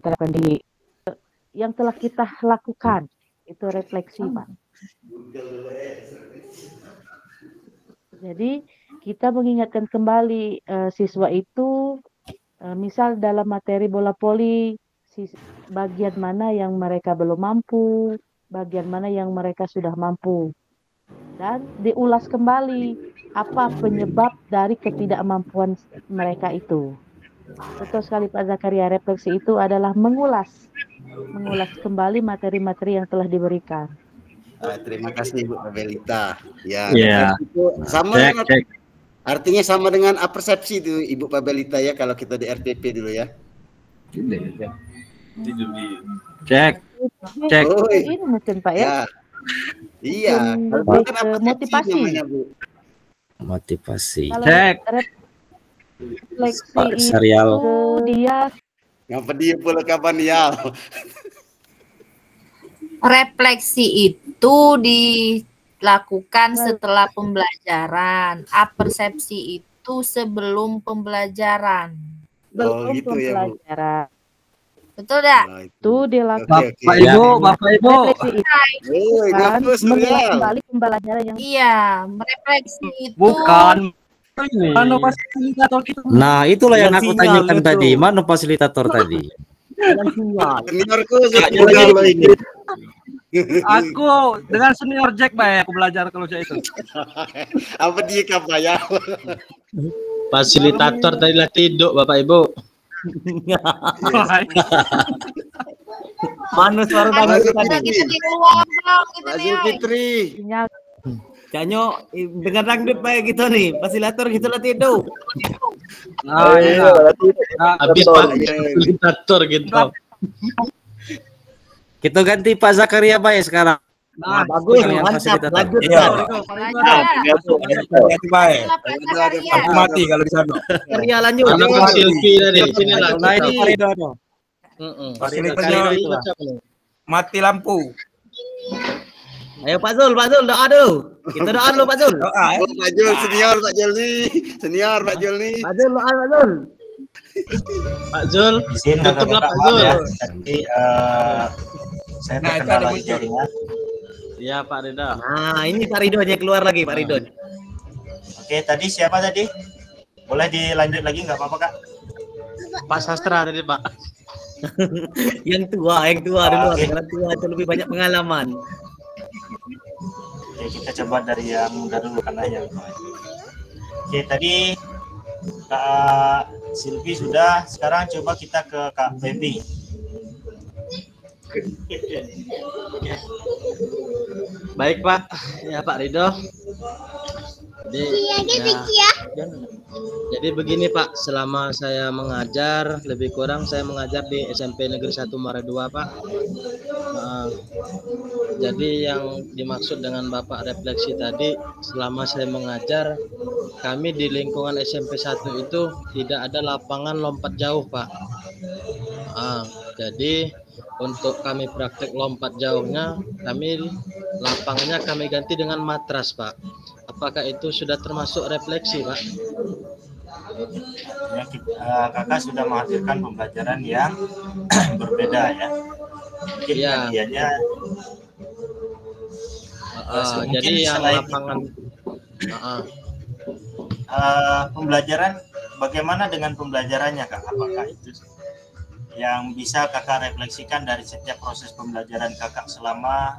terapkan di yang telah kita lakukan, itu refleksi Pak. Jadi kita mengingatkan kembali siswa itu, misal dalam materi bola voli, bagian mana yang mereka belum mampu, bagian mana yang mereka sudah mampu, dan diulas kembali apa penyebab dari ketidakmampuan mereka itu. Betul sekali Pak Zakaria, refleksi itu adalah mengulas kembali materi-materi yang telah diberikan. Terima kasih Bu Belita. Ya, Itu sama artinya sama dengan apersepsi itu Ibu Belita ya kalau kita di RPP dulu ya. Cek. Oh, ini mungkin Pak ya. Iya. Motivasi. Namanya, Bu. Motivasi. Cek. Refleksi Pak itu Serial. dia Ngapa dia pula kapan ya? Refleksi itu dilakukan setelah pembelajaran. Apersepsi itu sebelum pembelajaran. Oh, gitu ya, Bu. Betul dah? Itu dilakukan. Bapak Ibu. Refleksi itu kan mengulas kembali pembelajaran yang refleksi itu bukan mana fasilitator kita. Nah, itulah yang aku tanyakan tadi. Mana fasilitator tadi? Seniorku ini. Aku dengan senior Jack baik aku belajar kalau saya itu. Apa dia kapaya? Fasilitator tadi lah tidur Bapak Ibu. Mana suara kita di luar gitu nih. Fitri. Canyo dengan dangdut baik gitu nih, fasilitator gitu lah tidur. Nah, iya. Habis fasilitator gitu. Kita ganti Pak Zakaria Pak ya sekarang. Nah, bagus, mantap. Lanjutkan. Aku mati kalau di sana. Zakaria lanjut. Ada Bang Silvi tadi. Sini lah. Nah, ini Farido. Fasilitasnya mati lampu. Ayo Pak Zul doa dulu. Kita doa dulu Pak Zul. Doa ya. Pak Jul senior Pak Jul nih. Senior Pak Jul nih. Pak Zul doa Pak Zul. Pak Zul, Izin tutuplah kakak-kakak Pak maaf Zul. ya. Jadi saya Nah, itu terkendala ada jaringan. Iya Pak Ridho. Nah, ini Pak Ridhonya keluar lagi Pak Ridho. Oke, tadi siapa tadi? Boleh dilanjut lagi nggak apa-apa kak? Pak Sastra tadi Pak. yang tua dulu. Oke. Yang tua itu lebih banyak pengalaman. Oke, kita coba dari yang muda dulu karena yang tua. Oke, tadi Kak Silvi sudah. Sekarang coba kita ke Kak Baby. Baik Pak, ya Pak Ridho. Jadi begini Pak, selama saya mengajar, lebih kurang saya mengajar di SMP Negeri 1 Muara II Pak. Jadi yang dimaksud dengan Bapak refleksi tadi, selama saya mengajar, kami di lingkungan SMP 1 itu tidak ada lapangan lompat jauh Pak. Jadi untuk kami praktek lompat jauhnya, lapangannya kami ganti dengan matras Pak. Apakah itu sudah termasuk refleksi Pak? Ya, kakak sudah menghadirkan pembelajaran yang berbeda ya. Mungkin Ya. bagiannya Jadi yang selain lapangan pembelajaran, bagaimana dengan pembelajarannya kak? Apakah itu yang bisa kakak refleksikan dari setiap proses pembelajaran kakak selama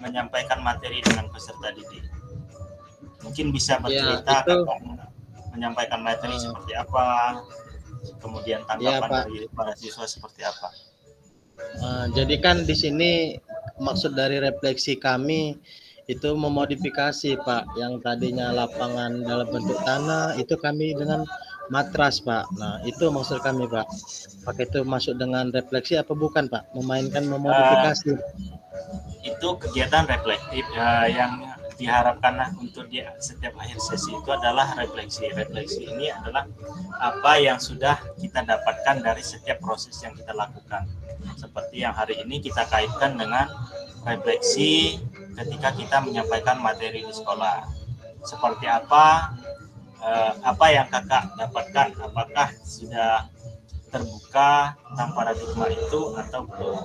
menyampaikan materi dengan peserta didik? Mungkin bisa bercerita itu, kakak menyampaikan materi seperti apa, kemudian tanggapan Pak. dari para siswa seperti apa? Jadi kan di sini maksud dari refleksi kami itu memodifikasi Pak, yang tadinya lapangan dalam bentuk tanah itu kami dengan matras Pak. Nah itu maksud kami Pak. Pakai itu masuk dengan refleksi apa bukan Pak? Memainkan memodifikasi. Itu kegiatan reflektif yang diharapkan untuk di setiap akhir sesi itu adalah refleksi. Refleksi ini adalah apa yang sudah kita dapatkan dari setiap proses yang kita lakukan. Seperti yang hari ini kita kaitkan dengan refleksi ketika kita menyampaikan materi di sekolah. Seperti apa yang kakak dapatkan, apakah sudah terbuka tentang paradigma itu atau belum?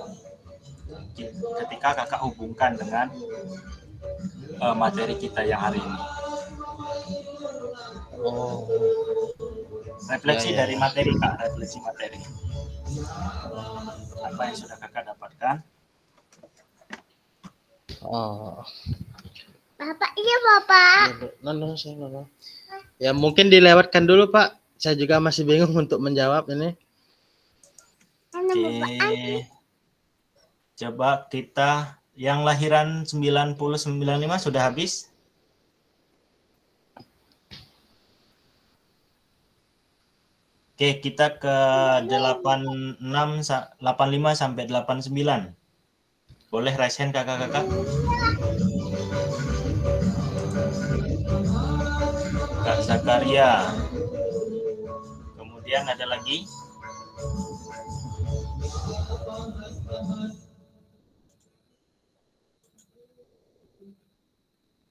Ketika kakak hubungkan dengan materi kita yang hari ini. Refleksi dari materi kak, refleksi materi. Apa yang sudah kakak dapatkan? Bapak, iya Bapak. Ya mungkin dilewatkan dulu Pak. Saya juga masih bingung untuk menjawab ini. Oke. Coba kita yang lahiran 90-95 sudah habis? Oke, kita ke 85 sampai 89. Boleh raise hand kakak-kakak? Kak Zakaria. Kemudian ada lagi?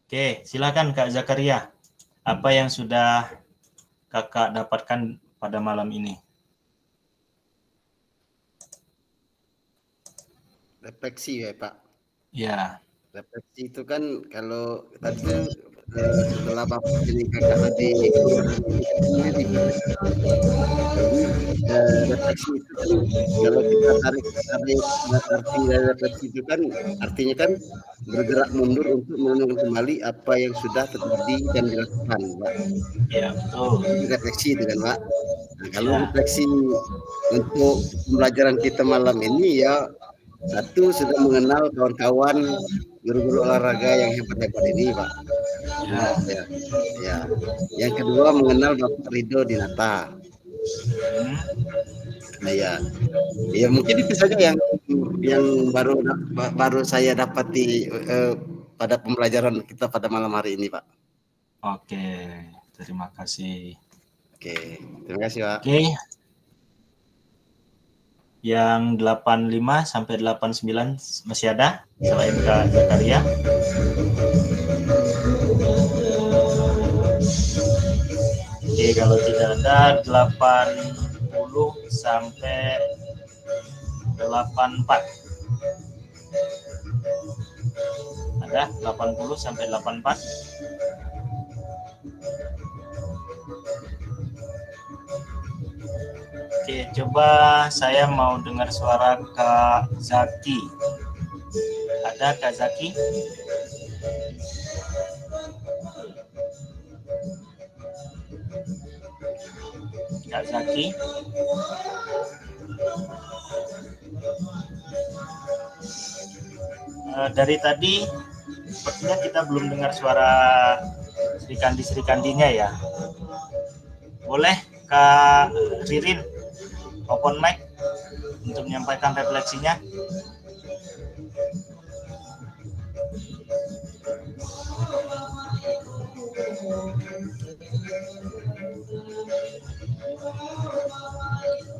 Oke, silakan Kak Zakaria. Apa yang sudah kakak dapatkan pada malam ini? Refleksi ya Pak. Ya. Refleksi itu kan kalau tadi setelah Bapak ini kakak tadi refleksi itu kan kalau kita tarik arti dari refleksi itu kan artinya kan bergerak mundur untuk menentukan kembali apa yang sudah terjadi dan dilakukan Pak. Ya betul. Refleksi itu kan Pak. Nah, kalau refleksi untuk pembelajaran kita malam ini ya satu sudah mengenal kawan-kawan guru-guru olahraga yang hebat-hebat ini Pak. Ya. Yang kedua mengenal Bapak Ridho Dinata. Nah ya mungkin itu saja yang baru saya dapati pada pembelajaran kita pada malam hari ini Pak. Oke, terima kasih. Oke, terima kasih Pak. Oke. Yang 85 sampai 89 masih ada selain Kak Zakaria? Oke, kalau tidak ada 80 sampai 84. Ada 80 sampai 84. Oke, coba saya mau dengar suara Kak Zaki. Ada Kak Zaki? Kak Zaki? Dari tadi sepertinya kita belum dengar suara Sri Kandinya ya. Boleh Kak Ririn open mic untuk menyampaikan refleksinya.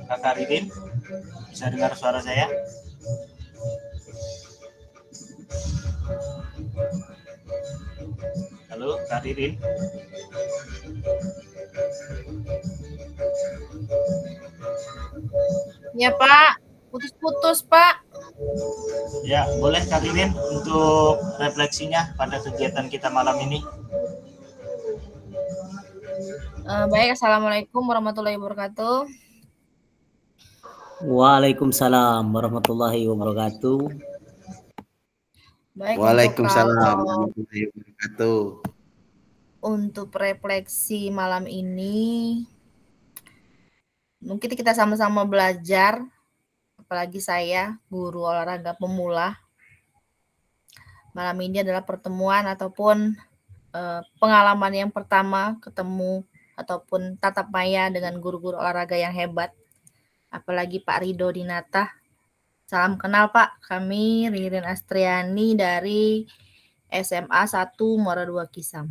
Kakak Ririn, bisa dengar suara saya? Halo, Kak Ririn. Ya Pak, putus-putus Pak. Ya, boleh Kak Ririn untuk refleksinya pada kegiatan kita malam ini. Baik, Assalamualaikum warahmatullahi wabarakatuh. Waalaikumsalam warahmatullahi wabarakatuh. Baik, Waalaikumsalam warahmatullahi wabarakatuh. Untuk refleksi malam ini, mungkin kita sama-sama belajar, apalagi saya, guru olahraga pemula. Malam ini adalah pertemuan ataupun pengalaman yang pertama ketemu ataupun tatap maya dengan guru-guru olahraga yang hebat. Apalagi Pak Rido Dinata. Salam kenal Pak, kami Ririn Astriani dari SMA 1 Muara 2 Kisam.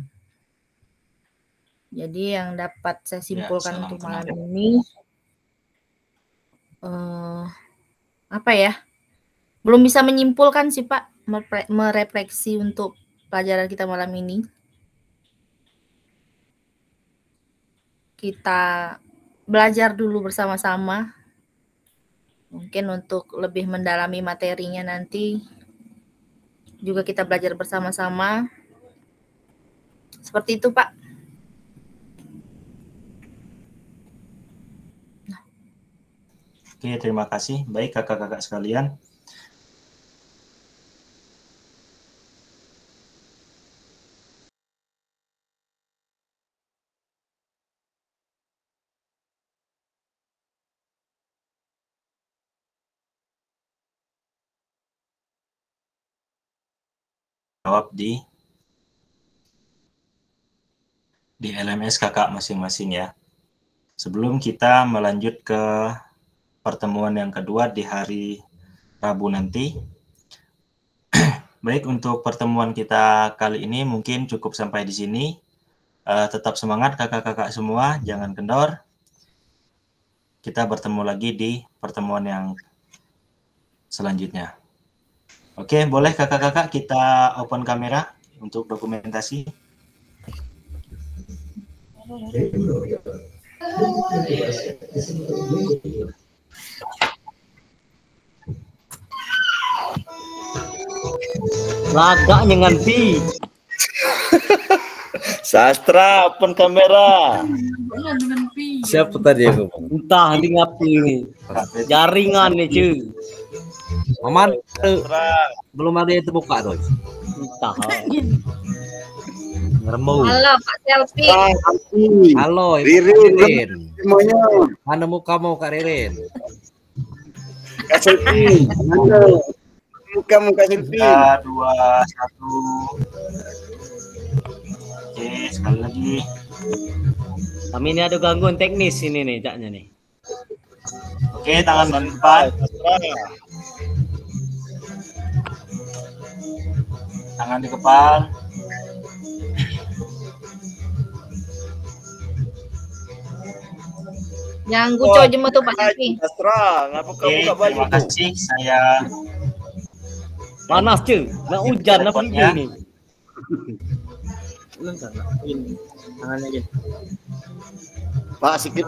Jadi yang dapat saya simpulkan untuk malam ini, apa ya? Belum bisa menyimpulkan sih Pak, merefleksi untuk pelajaran kita malam ini. Kita belajar dulu bersama-sama. Mungkin untuk lebih mendalami materinya nanti juga kita belajar bersama-sama. Seperti itu, Pak. Oke, terima kasih. Baik, kakak-kakak sekalian. Jawab di LMS kakak masing-masing ya. Sebelum kita melanjut ke pertemuan yang kedua di hari Rabu nanti. Baik, untuk pertemuan kita kali ini mungkin cukup sampai di sini. Tetap semangat kakak-kakak semua, jangan kendor. Kita bertemu lagi di pertemuan yang selanjutnya. Oke, boleh kakak-kakak kita open kamera untuk dokumentasi. Lagaknya nganti. Sastra open kamera. Siapa tadi yang ngomong? Entah di ngapi ini. Jaringan nih cuy. Maman, belum ada yang terbuka tuh. Entah. Ngeremau. Halo Pak Selfie. Halo Ibu Ririn. Semuanya. Mana mukamu Kak Ririn? Kak Selfie. Halo. Muka Selfie. 3, 2, 1. Oke, sekali lagi. Kami ini ada gangguan teknis ini nih, jaknya nih. Oke, tangan di depan. Tangan di kepala. Yang guco jemu tuh Pak Selfie. Sastra, ngapa kamu enggak balik? Terima kasih, saya Panas cuy, nggak hujan, apa ini? Tangannya gitu. Pak, sikit